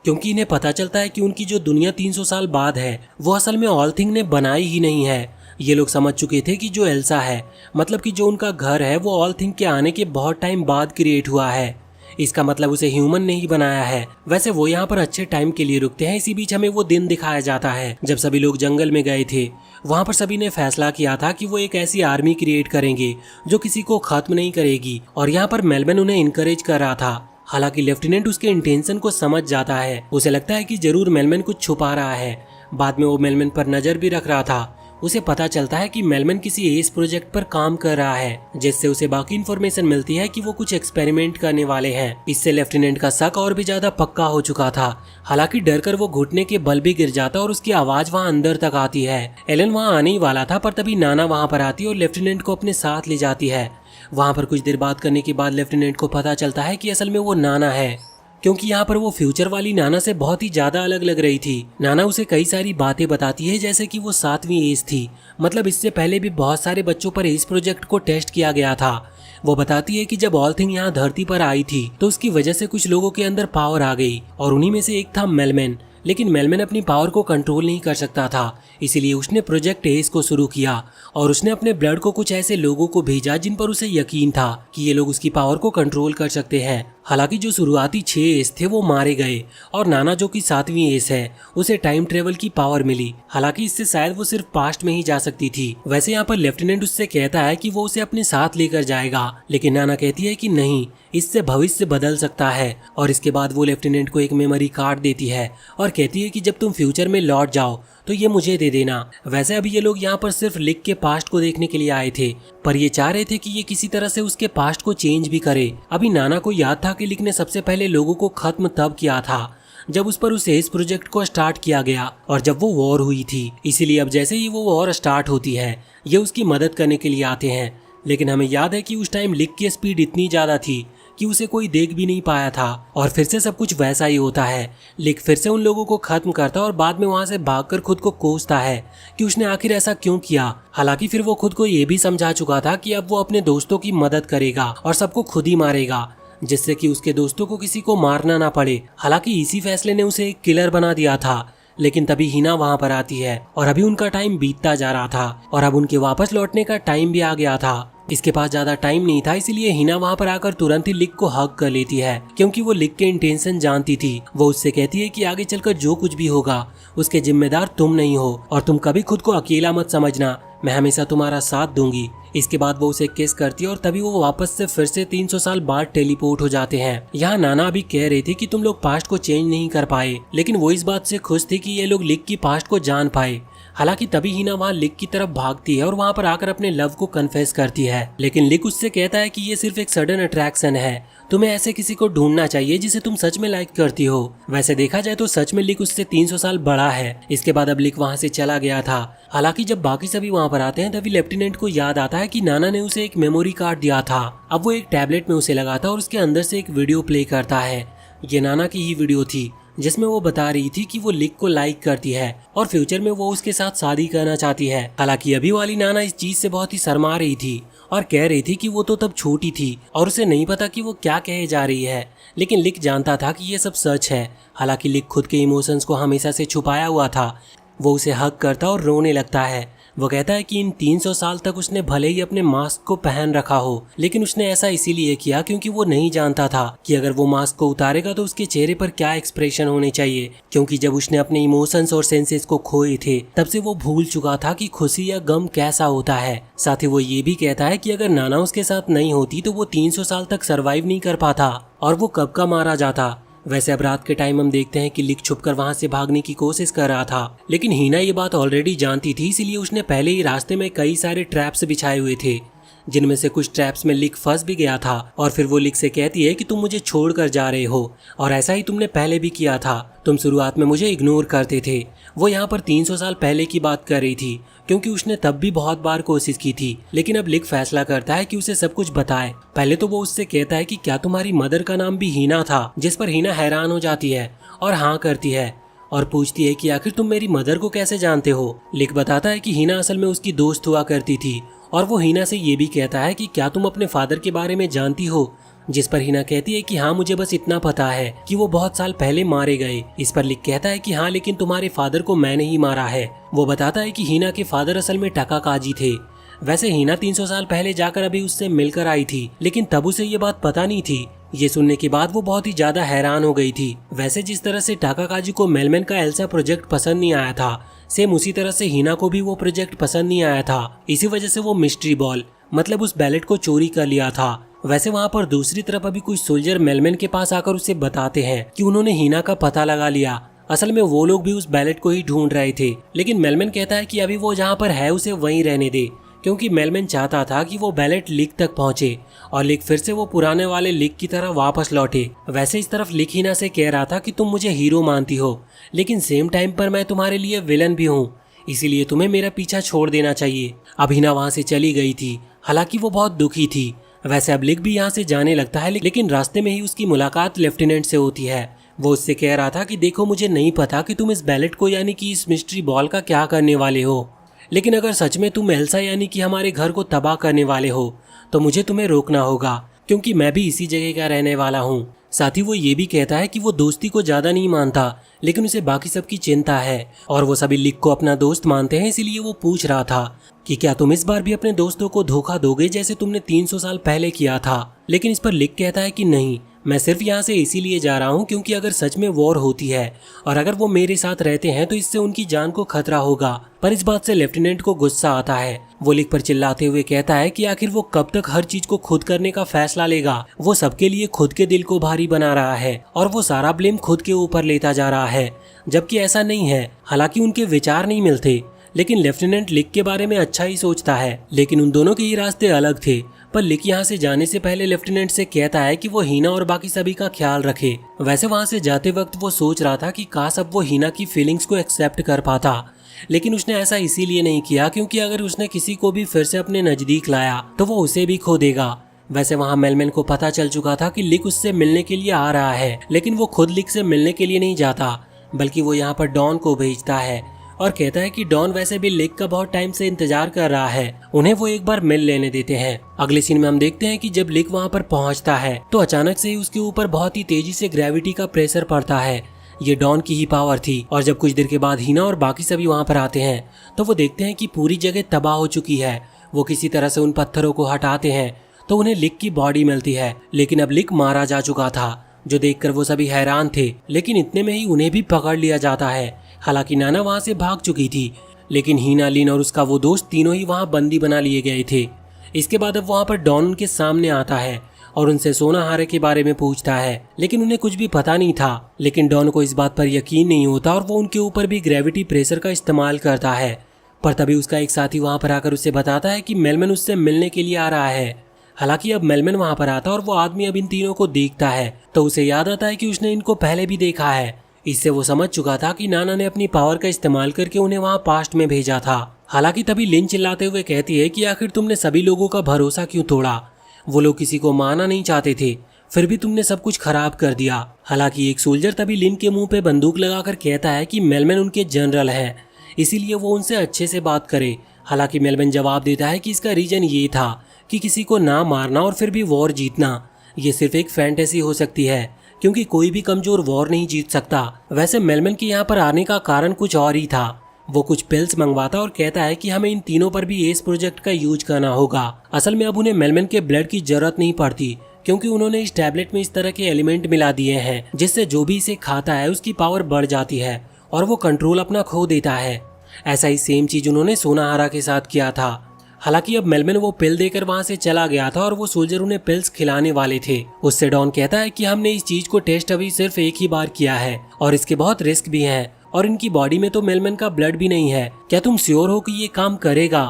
क्योंकि इन्हें पता चलता है कि उनकी जो दुनिया 300 साल बाद है वो असल में ऑल थिंग ने बनाई ही नहीं है। ये लोग समझ चुके थे कि जो एल्सा है, मतलब कि जो उनका घर है, वो ऑल थिंग के आने के बहुत टाइम बाद क्रिएट हुआ है। इसका मतलब उसे ह्यूमन ने ही बनाया है। वैसे वो यहाँ पर अच्छे टाइम के लिए रुकते हैं। इसी बीच हमें वो दिन दिखाया जाता है जब सभी लोग जंगल में गए थे। वहाँ पर सभी ने फैसला किया था कि वो एक ऐसी आर्मी क्रिएट करेंगे जो किसी को खत्म नहीं करेगी, और यहाँ पर मेलबन उन्हें इनकरेज कर रहा था। हालांकि लेफ्टिनेंट उसके इंटेंशन को समझ जाता है। उसे लगता है कि जरूर मेलमैन कुछ छुपा रहा है। बाद में वो मेलमैन पर नजर भी रख रहा था। उसे पता चलता है कि मेलमैन किसी एस प्रोजेक्ट पर काम कर रहा है, जिससे उसे बाकी इन्फॉर्मेशन मिलती है कि वो कुछ एक्सपेरिमेंट करने वाले हैं। इससे लेफ्टिनेंट का शक और भी ज्यादा पक्का हो चुका था। हालांकि डर कर वो घुटने के बल भी गिर जाता और उसकी आवाज वहाँ अंदर तक आती है। एलन वहाँ आने ही वाला था, पर तभी नाना वहाँ पर आती है और लेफ्टिनेंट को अपने साथ ले जाती है। वहाँ पर कुछ देर बात करने के बाद लेफ्टिनेंट को पता चलता है कि असल में वो नाना है, क्योंकि यहाँ पर वो फ्यूचर वाली नाना से बहुत ही ज्यादा अलग लग रही थी। नाना उसे कई सारी बातें बताती है, जैसे कि वो 7वीं एज थी, मतलब इससे पहले भी बहुत सारे बच्चों पर इस प्रोजेक्ट को टेस्ट किया गया था। वो बताती है कि जब ऑल थिंग यहाँ धरती पर आई थी तो उसकी वजह से कुछ लोगों के अंदर पावर आ गई, और उन्हीं में से एक था मेलमैन। लेकिन मेलमैन अपनी पावर को कंट्रोल नहीं कर सकता था, इसीलिए उसने प्रोजेक्ट एस को शुरू किया और उसने अपने ब्लड को कुछ ऐसे लोगों को भेजा जिन पर उसे यकीन था कि ये लोग उसकी पावर को कंट्रोल कर सकते हैं। हालांकि जो शुरुआती 6 एस थे वो मारे गए, और नाना जो कि 7वीं एस है उसे टाइम ट्रेवल की पावर मिली। हालांकि इससे शायद वो सिर्फ पास्ट में ही जा सकती थी। वैसे यहाँ पर लेफ्टिनेंट उससे कहता है कि वो उसे अपने साथ लेकर जाएगा, लेकिन नाना कहती है कि नहीं, इससे भविष्य बदल सकता है। और इसके बाद वो लेफ्टिनेंट को एक मेमोरी कार्ड देती है और कहती है कि जब तुम फ्यूचर में लौट जाओ तो ये मुझे दे देना। वैसे अभी ये लोग यहाँ पर सिर्फ लिक के पास्ट को देखने के लिए आए थे, पर ये चाह रहे थे कि ये किसी तरह से उसके पास्ट को चेंज भी करे। अभी नाना को याद था कि लिक ने सबसे पहले लोगों को खत्म तब किया था जब उस पर उस एस प्रोजेक्ट को स्टार्ट किया गया और जब वो वॉर हुई थी। इसीलिए अब जैसे ही वो वॉर स्टार्ट होती है ये उसकी मदद करने के लिए आते हैं। लेकिन हमें याद है कि उस टाइम लिक की स्पीड इतनी ज्यादा थी कि उसे कोई देख भी नहीं पाया था, और फिर से सब कुछ वैसा ही होता है। लिक फिर से उन लोगों को खत्म करता और बाद में वहां से भागकर खुद को कोसता है कि उसने आखिर ऐसा क्यों किया। हालांकि फिर वो खुद को ये भी समझा चुका था कि अब वो अपने दोस्तों की मदद करेगा और सबको खुद ही मारेगा, जिससे कि उसके दोस्तों को किसी को मारना ना पड़े। हालांकि इसी फैसले ने उसे एक किलर बना दिया था। लेकिन तभी हिना वहां पर आती है और अभी उनका टाइम बीतता जा रहा था और अब उनके वापस लौटने का टाइम भी आ गया था। इसके पास ज्यादा टाइम नहीं था, इसीलिए हिना वहां पर आकर तुरंत ही लिक को हग कर लेती है, क्योंकि वो लिक के इंटेंशन जानती थी। वो उससे कहती है कि आगे चलकर जो कुछ भी होगा उसके जिम्मेदार तुम नहीं हो और तुम कभी खुद को अकेला मत समझना, मैं हमेशा तुम्हारा साथ दूंगी। इसके बाद वो उसे किस करती है और तभी वो वापस से फिर से 300 साल बाद टेलीपोर्ट हो जाते हैं। यहाँ नाना अभी कह रहे थे कि तुम लोग पास्ट को चेंज नहीं कर पाए, लेकिन वो इस बात से खुश थे कि ये लोग लिक की पास्ट को जान पाए। हालांकि तभी हिना वहाँ लिक की तरफ भागती है और वहाँ पर आकर अपने लव को कन्फेस करती है, लेकिन लिक उससे कहता है कि ये सिर्फ एक सडन अट्रैक्शन है, तुम्हें ऐसे किसी को ढूंढना चाहिए जिसे तुम सच में लाइक करती हो। वैसे देखा जाए तो सच में लिक उससे 300 साल बड़ा है। इसके बाद अब लिक वहाँ से चला गया था। हालांकि जब बाकी सभी वहाँ पर आते हैं तभी लेफ्टिनेंट को याद आता है कि नाना ने उसे एक मेमोरी कार्ड दिया था। अब वो एक टैबलेट में उसे लगाता और उसके अंदर से एक वीडियो प्ले करता है। ये नाना की ही वीडियो थी जिसमें वो बता रही थी कि वो लिक को लाइक करती है और फ्यूचर में वो उसके साथ शादी करना चाहती है। हालांकि अभी वाली नाना इस चीज से बहुत ही शर्मा रही थी और कह रही थी कि वो तो तब छोटी थी और उसे नहीं पता कि वो क्या कहे जा रही है, लेकिन लिक जानता था कि ये सब सच है। हालांकि लिक खुद के इमोशंस को हमेशा से छुपाया हुआ था। वो उसे हग करता और रोने लगता है। वो कहता है कि इन 300 साल तक उसने भले ही अपने मास्क को पहन रखा हो, लेकिन उसने ऐसा इसीलिए किया क्योंकि वो नहीं जानता था कि अगर वो मास्क को उतारेगा तो उसके चेहरे पर क्या एक्सप्रेशन होने चाहिए। क्योंकि जब उसने अपने इमोशंस और सेंसेस को खोए थे तब से वो भूल चुका था कि खुशी या गम कैसा होता है। साथ ही वो ये भी कहता है कि अगर नाना उसके साथ नहीं होती तो वो 300 साल तक सरवाइव नहीं कर पाता और वो कब का मारा जाता। वैसे अब रात के टाइम हम देखते हैं कि लिक छुपकर वहां से भागने की कोशिश कर रहा था, लेकिन हीना ये बात ऑलरेडी जानती थी, इसीलिए उसने पहले ही रास्ते में कई सारे ट्रैप्स बिछाए हुए थे, जिनमें से कुछ ट्रैप्स में लिक फंस भी गया था। और फिर वो लिक से कहती है कि तुम मुझे छोड़कर जा रहे हो और ऐसा ही तुमने पहले भी किया था, तुम शुरुआत में मुझे इग्नोर करते थे। वो यहाँ पर 300 साल पहले की बात कर रही थी क्योंकि उसने तब भी बहुत बार कोशिश की थी, लेकिन अब लिक फैसला करता है कि उसे सब कुछ बताए। पहले तो वो उससे कहता है कि क्या तुम्हारी मदर का नाम भी हीना था, जिस पर हीना हैरान हो जाती है और हाँ करती है और पूछती है कि आखिर तुम मेरी मदर को कैसे जानते हो। लिक बताता है कि हीना असल में उसकी दोस्त हुआ करती थी और वो हीना से ये भी कहता है कि क्या तुम अपने फादर के बारे में जानती हो, जिस पर हीना कहती है कि हाँ मुझे बस इतना पता है कि वो बहुत साल पहले मारे गए। इस पर लिक कहता है कि हाँ लेकिन तुम्हारे फादर को मैंने ही मारा है। वो बताता है कि हीना के फादर असल में टका काजी थे। वैसे हीना 300 साल पहले जाकर अभी उससे मिलकर आई थी, लेकिन तब उसे ये बात पता नहीं थी। ये सुनने के बाद वो बहुत ही ज्यादा हैरान हो गई थी। वैसे जिस तरह से टाका काजी को मेलमैन का एल्सा प्रोजेक्ट पसंद नहीं आया था, सेम उसी तरह से हीना को भी वो प्रोजेक्ट पसंद नहीं आया था। इसी वजह से वो मिस्ट्री बॉल मतलब उस बैलेट को चोरी कर लिया था। वैसे वहाँ पर दूसरी तरफ अभी कुछ सोल्जर मेलमैन के पास आकर उसे बताते हैं कि उन्होंने हीना का पता लगा लिया। असल में वो लोग भी उस बैलेट को ही ढूंढ रहे थे, लेकिन मेलमैन कहता है कि अभी वो जहाँ पर है उसे वहीं रहने दे, क्योंकि मेलमैन चाहता था कि वो बैलेट लिक तक पहुंचे और लिक फिर से वो पुराने वाले लिक की तरह वापस लौटे। वैसे इस तरफ लिक हीना से कह रहा था कि तुम मुझे हीरो मानती हो, लेकिन सेम टाइम पर मैं तुम्हारे लिए विलन भी हूँ, इसीलिए तुम्हें मेरा पीछा छोड़ देना चाहिए। अब हीना वहाँ से चली गई थी, हालांकि वो बहुत दुखी थी। वैसे अब लिक भी यहाँ से जाने लगता है, लेकिन रास्ते में ही उसकी मुलाकात लेफ्टिनेंट से होती है। वो उससे कह रहा था कि देखो मुझे नहीं पता कि तुम इस बैलेट को यानी कि इस मिस्ट्री बॉल का क्या करने वाले हो, लेकिन अगर सच में तुम एल्सा यानी कि हमारे घर को तबाह करने वाले हो तो मुझे तुम्हें रोकना होगा, क्योंकि मैं भी इसी जगह का रहने वाला हूँ। साथ ही वो ये भी कहता है कि वो दोस्ती को ज्यादा नहीं मानता, लेकिन उसे बाकी सबकी चिंता है और वो सभी लिक को अपना दोस्त मानते हैं। इसीलिए वो पूछ रहा था कि क्या तुम इस बार भी अपने दोस्तों को धोखा दोगे जैसे तुमने 300 साल पहले किया था। लेकिन इस पर लिक कहता है कि नहीं, मैं सिर्फ यहाँ से इसीलिए जा रहा हूँ क्योंकि अगर सच में वॉर होती है और अगर वो मेरे साथ रहते हैं तो इससे उनकी जान को खतरा होगा। पर इस बात से लेफ्टिनेंट को गुस्सा आता है। वो लिक पर चिल्लाते हुए कहता है कि आखिर वो कब तक हर चीज को खुद करने का फैसला लेगा। वो सबके लिए खुद के दिल को भारी बना रहा है और वो सारा ब्लेम खुद के ऊपर लेता जा रहा है, जबकि ऐसा नहीं है। हालांकि उनके विचार नहीं मिलते, लेकिन लेफ्टिनेंट लिक के बारे में अच्छा ही सोचता है, लेकिन उन दोनों के ही रास्ते अलग थे। पर लिक यहाँ से जाने से पहले लेफ्टिनेंट से कहता है कि वो हीना और बाकी सभी का ख्याल रखे। वैसे वहाँ से जाते वक्त वो सोच रहा था कि काश अब वो हीना की फीलिंग्स को एक्सेप्ट कर पाता, लेकिन उसने ऐसा इसीलिए नहीं किया क्योंकि अगर उसने किसी को भी फिर से अपने नजदीक लाया तो वो उसे भी खो देगा। वैसे वहाँ मेलमैन को पता चल चुका था कि लिक उससे मिलने के लिए आ रहा है, लेकिन वो खुद लिक से मिलने के लिए नहीं जाता, बल्कि वो यहाँ पर डॉन को भेजता है और कहता है कि डॉन वैसे भी लिक का बहुत टाइम से इंतजार कर रहा है, उन्हें वो एक बार मिल लेने देते हैं। अगले सीन में हम देखते हैं कि जब लिक वहाँ पर पहुँचता है तो अचानक से ही उसके ऊपर बहुत ही तेजी से ग्रेविटी का प्रेशर पड़ता है। ये डॉन की ही पावर थी। और जब कुछ देर के बाद हीना और बाकी सभी वहाँ पर आते हैं तो वो देखते हैं कि पूरी जगह तबाह हो चुकी है। वो किसी तरह से उन पत्थरों को हटाते हैं तो उन्हें लिक की बॉडी मिलती है, लेकिन अब लिक मारा जा चुका था, जो देखकर वो सभी हैरान थे। लेकिन इतने में ही उन्हें भी पकड़ लिया जाता है। हालांकि नाना वहाँ से भाग चुकी थी, लेकिन हीना, लिन और उसका वो दोस्त तीनों ही वहाँ बंदी बना लिए गए थे। इसके बाद अब वहाँ पर डॉन उनके सामने आता है और उनसे सोनाहारा के बारे में पूछता है, लेकिन उन्हें कुछ भी पता नहीं था। लेकिन डॉन को इस बात पर यकीन नहीं होता और वो उनके ऊपर भी ग्रेविटी प्रेशर का इस्तेमाल करता है। पर तभी उसका एक साथी वहाँ पर आकर उसे बताता है कि मेलमैन उससे मिलने के लिए आ रहा है। हालांकि अब मेलमैन वहाँ पर आता है और वो आदमी अब इन तीनों को देखता है तो उसे याद आता है कि उसने इनको पहले भी देखा है। इससे वो समझ चुका था कि नाना ने अपनी पावर का इस्तेमाल करके उन्हें वहाँ पास्ट में भेजा था। हालांकि तभी लिन चिल्लाते हुए कहती है कि आखिर तुमने सभी लोगों का भरोसा क्यों तोड़ा? वो लोग किसी को मारना नहीं चाहते थे, फिर भी तुमने सब कुछ खराब कर दिया। हालांकि एक सोल्जर तभी लिन के मुंह पे बंदूक लगाकर कहता है कि मेलमैन उनके जनरल हैं, इसीलिए वो उनसे अच्छे से बात करे। हालांकि मेलमैन जवाब देता है कि इसका रीजन ये था कि किसी को ना मारना और फिर भी वॉर जीतना ये सिर्फ एक फैंटेसी हो सकती है, क्योंकि कोई भी कमजोर वॉर नहीं जीत सकता। वैसे मेलमैन के यहाँ पर आने का कारण कुछ और ही था। वो कुछ पिल्स मंगवाता और कहता है कि हमें इन तीनों पर भी एस प्रोजेक्ट का यूज करना होगा। असल में अब उन्हें मेलमैन के ब्लड की जरूरत नहीं पड़ती, क्योंकि उन्होंने इस टैबलेट में इस तरह के एलिमेंट मिला दिए हैं जिससे जो भी इसे खाता है उसकी पावर बढ़ जाती है और वो कंट्रोल अपना खो देता है। ऐसा ही सेम चीज उन्होंने सोनाहारा के साथ किया था। हालांकि अब मेलमैन वो पिल देकर वहां से चला गया था और वो सोल्जर उन्हें पिल्स खिलाने वाले थे। उससे डॉन कहता है कि हमने इस चीज को टेस्ट अभी सिर्फ एक ही बार किया है और इसके बहुत रिस्क भी हैं और इनकी बॉडी में तो मेलमैन का ब्लड भी नहीं है, क्या तुम श्योर हो कि ये काम करेगा?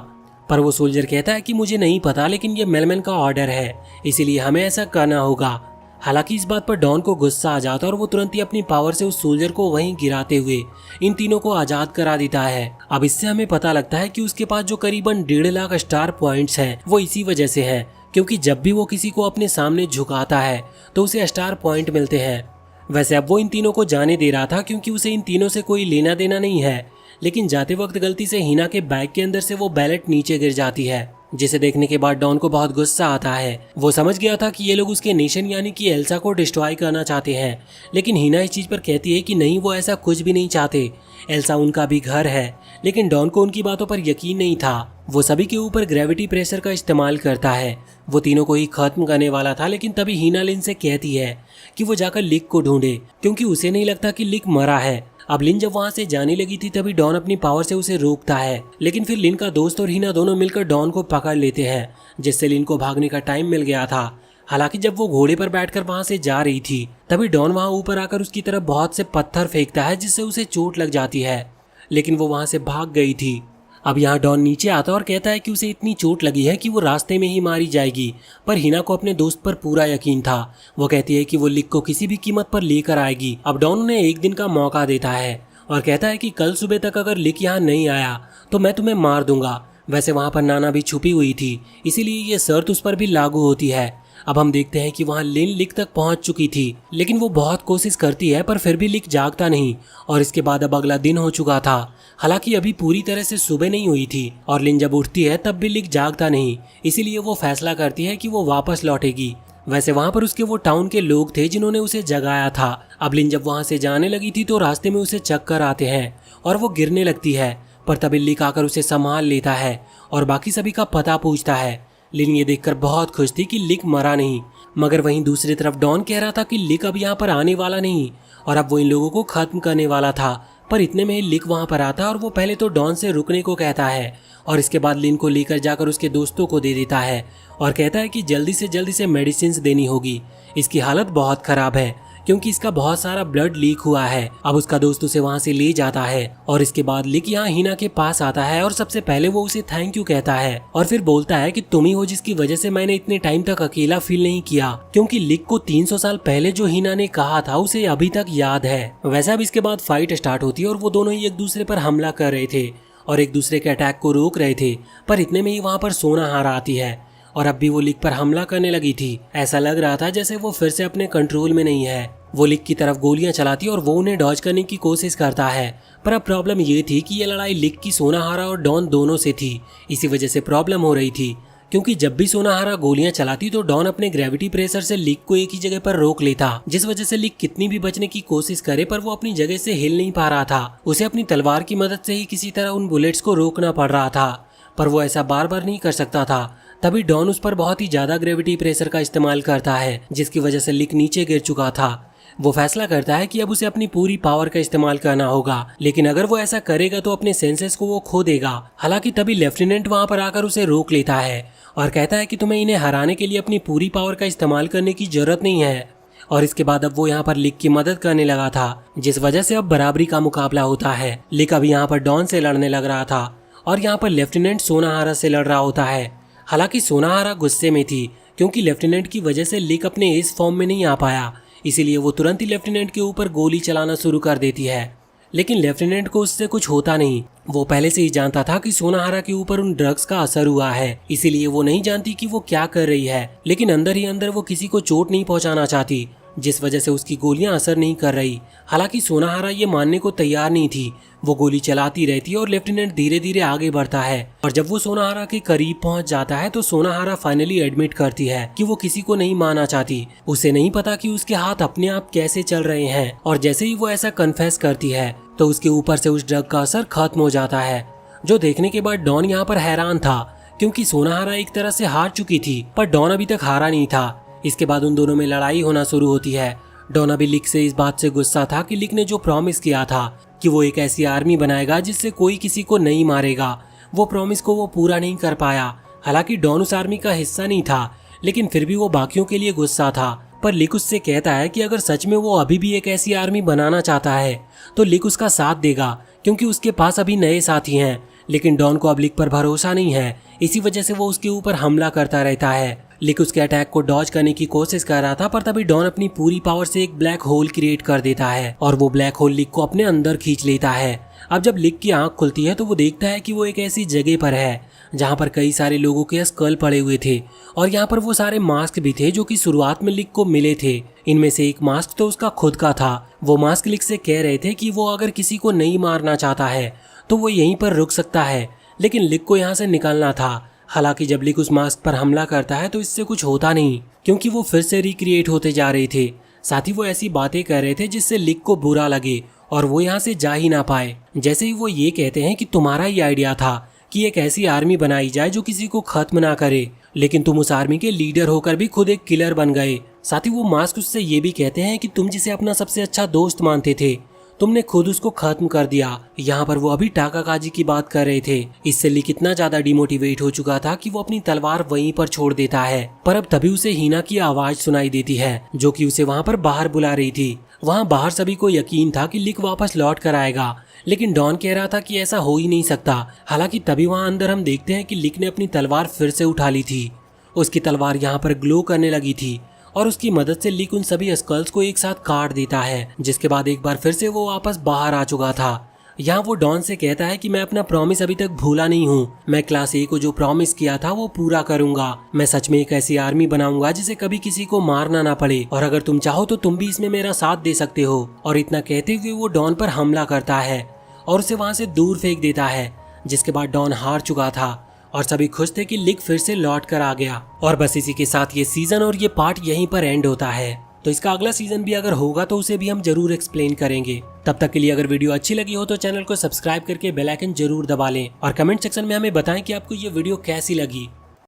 पर वो सोल्जर कहता है कि मुझे नहीं पता, लेकिन ये मेलमैन का ऑर्डर है, इसीलिए हमें ऐसा करना होगा। हालांकि इस बात पर डॉन को गुस्सा आ जाता है और वो तुरंत ही अपनी पावर से उस सोल्जर को वहीं गिराते हुए इन तीनों को आजाद करा देता है। अब इससे हमें पता लगता है कि उसके पास जो करीबन 1.5 लाख स्टार पॉइंट्स हैं वो इसी वजह से है, क्योंकि जब भी वो किसी को अपने सामने झुकाता है तो उसे स्टार पॉइंट मिलते हैं। वैसे अब वो इन तीनों को जाने दे रहा था क्योंकि उसे इन तीनों से कोई लेना देना नहीं है, लेकिन जाते वक्त गलती से हिना के बैग के अंदर से वो बैलेट नीचे गिर जाती है, जिसे देखने के बाद डॉन को बहुत गुस्सा आता है। वो समझ गया था कि ये लोग उसके नेशन यानी कि एल्सा को डिस्ट्रॉय करना चाहते हैं, लेकिन हिना इस चीज पर कहती है कि नहीं, वो ऐसा कुछ भी नहीं चाहते, एल्सा उनका भी घर है। लेकिन डॉन को उनकी बातों पर यकीन नहीं था। वो सभी के ऊपर ग्रेविटी प्रेशर का इस्तेमाल करता है। वो तीनों को ही खत्म करने वाला था, लेकिन तभी हिना लिन से कहती है कि वो जाकर लिक को ढूंढे, क्योंकि उसे नहीं लगता कि लिक मरा है। अब लिन जब वहां से जाने लगी थी तभी डॉन अपनी पावर से उसे रोकता है, लेकिन फिर लिन का दोस्त और हिना दोनों मिलकर डॉन को पकड़ लेते हैं, जिससे लिन को भागने का टाइम मिल गया था। हालांकि जब वो घोड़े पर बैठकर वहां से जा रही थी तभी डॉन वहां ऊपर आकर उसकी तरफ बहुत से पत्थर फेंकता है, जिससे उसे चोट लग जाती है, लेकिन वो वहां से भाग गई थी। अब यहाँ डॉन नीचे आता और कहता है कि उसे इतनी चोट लगी है कि वो रास्ते में ही मारी जाएगी, पर हिना को अपने दोस्त पर पूरा यकीन था। वो कहती है कि वो लिक को किसी भी कीमत पर लेकर आएगी। अब डॉन उन्हें एक दिन का मौका देता है और कहता है कि कल सुबह तक अगर लिक यहाँ नहीं आया तो मैं तुम्हें मार दूंगा। वैसे वहाँ पर नाना भी छुपी हुई थी, इसीलिए ये शर्त उस पर भी लागू होती है। अब हम देखते हैं कि वहाँ लिन लिक तक पहुंच चुकी थी, लेकिन वो बहुत कोशिश करती है पर फिर भी लिक जागता नहीं। और इसके बाद अब अगला दिन हो चुका था। हालांकि अभी पूरी तरह से सुबह नहीं हुई थी और लिन जब उठती है तब भी लिक जागता नहीं, इसीलिए वो फैसला करती है कि वो वापस लौटेगी। वैसे वहाँ पर उसके वो टाउन के लोग थे जिन्होंने उसे जगाया था। अब लिन जब वहाँ से जाने लगी थी तो रास्ते में उसे चक्कर आते हैं और वो गिरने लगती है, पर तभी लिक आकर उसे संभाल लेता है और बाकी सभी का पता पूछता है। लिन ये देखकर बहुत खुश थी कि लिक मरा नहीं, मगर वहीं दूसरी तरफ डॉन कह रहा था कि लिक अब यहाँ पर आने वाला नहीं और अब वो इन लोगों को खत्म करने वाला था। पर इतने में ही लिक वहाँ पर आता है और वो पहले तो डॉन से रुकने को कहता है और इसके बाद लिन को लेकर जाकर उसके दोस्तों को दे देता है और कहता है कि जल्दी से मेडिसिन देनी होगी, इसकी हालत बहुत खराब है क्योंकि इसका बहुत सारा ब्लड लीक हुआ है। अब उसका दोस्त उसे वहाँ से ले जाता है और इसके बाद लिक यहाँ हिना के पास आता है और सबसे पहले वो उसे थैंक यू कहता है और फिर बोलता है कि तुम ही हो जिसकी वजह से मैंने इतने टाइम तक अकेला फील नहीं किया, क्योंकि लिक को 300 साल पहले जो हिना ने कहा था उसे अभी तक याद है। वैसे अब इसके बाद फाइट स्टार्ट होती है और वो दोनों ही एक दूसरे पर हमला कर रहे थे और एक दूसरे के अटैक को रोक रहे थे, पर इतने में ही वहाँ पर सोनाहारा आती है और अब भी वो लिक पर हमला करने लगी थी। ऐसा लग रहा था जैसे वो फिर से अपने कंट्रोल में नहीं है। वो लिक की तरफ गोलियां चलाती और वो उन्हें डॉज करने की कोशिश करता है, पर अब प्रॉब्लम ये थी कि ये लड़ाई लिक की सोनाहारा और डॉन दोनों से थी। इसी वजह से प्रॉब्लम हो रही थी, क्योंकि जब भी सोनाहारा गोलियां चलाती तो डॉन अपने ग्रेविटी प्रेशर से लिक को एक ही जगह पर रोक लेता, जिस वजह से लिक कितनी भी बचने की कोशिश करे पर वो अपनी जगह से हिल नहीं पा रहा था। उसे अपनी तलवार की मदद से ही किसी तरह उन बुलेट्स को रोकना पड़ रहा था, पर वो ऐसा बार बार नहीं कर सकता था। तभी डॉन उस पर बहुत ही ज्यादा ग्रेविटी प्रेशर का इस्तेमाल करता है, जिसकी वजह से लिक नीचे गिर चुका था। वो फैसला करता है कि अब उसे अपनी पूरी पावर का इस्तेमाल करना होगा, लेकिन अगर वो ऐसा करेगा तो अपने सेंसेस को वो खो देगा। हालांकि तभी लेफ्टिनेंट वहां पर आकर उसे रोक लेता है और कहता है कि तुम्हें इन्हें हराने के लिए अपनी पूरी पावर का इस्तेमाल करने की जरूरत नहीं है। और इसके बाद अब वो यहाँ पर लिक की मदद करने लगा था, जिस वजह से अब बराबरी का मुकाबला होता है। लिक अब यहाँ पर डॉन से लड़ने लग रहा था और यहाँ पर लेफ्टिनेंट सोनाहारा से लड़ रहा होता है। हालांकि सोनाहारा गुस्से में थी क्योंकि लेफ्टिनेंट की वजह से लिक अपने इस फॉर्म में नहीं आ पाया, इसीलिए वो तुरंत ही लेफ्टिनेंट के ऊपर गोली चलाना शुरू कर देती है। लेकिन लेफ्टिनेंट को उससे कुछ होता नहीं। वो पहले से ही जानता था कि सोनाहारा के ऊपर उन ड्रग्स का असर हुआ है, इसीलिए वो नहीं जानती कि वो क्या कर रही है, लेकिन अंदर ही अंदर वो किसी को चोट नहीं पहुंचाना चाहती, जिस वजह से उसकी गोलियां असर नहीं कर रही। हालांकि सोनाहारा ये मानने को तैयार नहीं थी। वो गोली चलाती रहती है और लेफ्टिनेंट धीरे धीरे आगे बढ़ता है और जब वो सोनाहारा के करीब पहुंच जाता है तो सोनाहारा फाइनली एडमिट करती है कि वो किसी को नहीं मारना चाहती। उसे नहीं पता कि उसके हाथ अपने आप कैसे चल रहे हैं और जैसे ही वो ऐसा कन्फेस करती है तो उसके ऊपर से उस ड्रग का असर खत्म हो जाता है। जो देखने के बाद डॉन यहाँ पर हैरान था क्योंकि सोनाहारा एक तरह से हार चुकी थी, पर डॉन अभी तक हारा नहीं था। इसके बाद उन दोनों में लड़ाई होना शुरू होती है। डॉन अभी लिक से इस बात से गुस्सा था कि लिक ने जो प्रॉमिस किया था कि वो एक ऐसी आर्मी बनाएगा जिससे कोई किसी को नहीं मारेगा, वो प्रॉमिस को वो पूरा नहीं कर पाया। हालांकि डॉन उस आर्मी का हिस्सा नहीं था, लेकिन फिर भी वो बाकियों के लिए गुस्सा था। पर लिक उससे कहता है कि अगर सच में वो अभी भी एक ऐसी आर्मी बनाना चाहता है तो लिक उसका साथ देगा क्योंकि उसके पास अभी नए साथी हैं। लेकिन डॉन को अब लिक पर भरोसा नहीं है, इसी वजह से वो उसके ऊपर हमला करता रहता है। लिक उसके अटैक को डॉज करने की कोशिश कर रहा था, पर तभी डॉन अपनी पूरी पावर से एक ब्लैक होल क्रिएट कर देता है और वो ब्लैक होल लिक को अपने अंदर खींच लेता है। अब जब लिक की आंख खुलती है तो वो देखता है कि वो एक ऐसी जगह पर है जहाँ पर कई सारे लोगों के स्कल पड़े हुए थे और यहाँ पर वो सारे मास्क भी थे जो कि शुरुआत में लिक को मिले थे। इनमें से एक मास्क तो उसका खुद का था। वो मास्क लिक से कह रहे थे कि वो अगर किसी को नहीं मारना चाहता है तो वो यहीं पर रुक सकता है, लेकिन लिक को यहाँ से निकलना था। हालांकि जब लिक उस मास्क पर हमला करता है तो इससे कुछ होता नहीं क्योंकि वो फिर से रिक्रिएट होते जा रहे थे। साथ ही वो ऐसी बातें कर रहे थे जिससे लिक को बुरा लगे और वो यहाँ से जा ही ना पाए। जैसे ही वो ये कहते हैं कि तुम्हारा ही आइडिया था कि एक ऐसी आर्मी बनाई जाए जो किसी को खत्म ना करे, लेकिन तुम उस आर्मी के लीडर होकर भी खुद एक किलर बन गए। साथ ही वो मास्क उससे ये भी कहते हैं कि तुम जिसे अपना सबसे अच्छा दोस्त मानते थे तुमने खुद उसको खत्म कर दिया। यहाँ पर वो अभी टाकाकाजी की बात कर रहे थे। इससे लिक इतना ज्यादा डिमोटिवेट हो चुका था कि वो अपनी तलवार वहीं पर छोड़ देता है। पर अब तभी उसे हीना की आवाज सुनाई देती है जो कि उसे वहाँ पर बाहर बुला रही थी। वहाँ बाहर सभी को यकीन था कि लिक वापस लौट कर आएगा, लेकिन डॉन कह रहा था कि ऐसा हो ही नहीं सकता। हालांकि तभी वहाँ अंदर हम देखते हैं कि लिक ने अपनी तलवार फिर से उठा ली थी। उसकी तलवार यहाँ पर ग्लो करने लगी थी और उसकी मदद से लिक उन सभी स्कल्स को एक साथ काट देता है, जिसके बाद एक बार फिर से वो वापस बाहर आ चुका था। यहाँ वो डॉन से कहता है कि मैं अपना प्रॉमिस अभी तक भूला नहीं हूँ। मैं क्लास ए को जो प्रॉमिस किया था वो पूरा करूंगा। मैं सच में एक ऐसी आर्मी बनाऊंगा जिसे कभी किसी को मारना ना पड़े, और अगर तुम चाहो तो तुम भी इसमें मेरा साथ दे सकते हो। और इतना कहते हुए वो डॉन पर हमला करता है और उसे वहाँ से दूर फेंक देता है, जिसके बाद डॉन हार चुका था और सभी खुश थे कि लिक फिर से लौट कर आ गया। और बस इसी के साथ ये सीजन और ये पार्ट यहीं पर एंड होता है। तो इसका अगला सीजन भी अगर होगा तो उसे भी हम जरूर एक्सप्लेन करेंगे। तब तक के लिए अगर वीडियो अच्छी लगी हो तो चैनल को सब्सक्राइब करके बेल आइकन जरूर दबा लें और कमेंट सेक्शन में हमें बताएं कि आपको ये वीडियो कैसी लगी।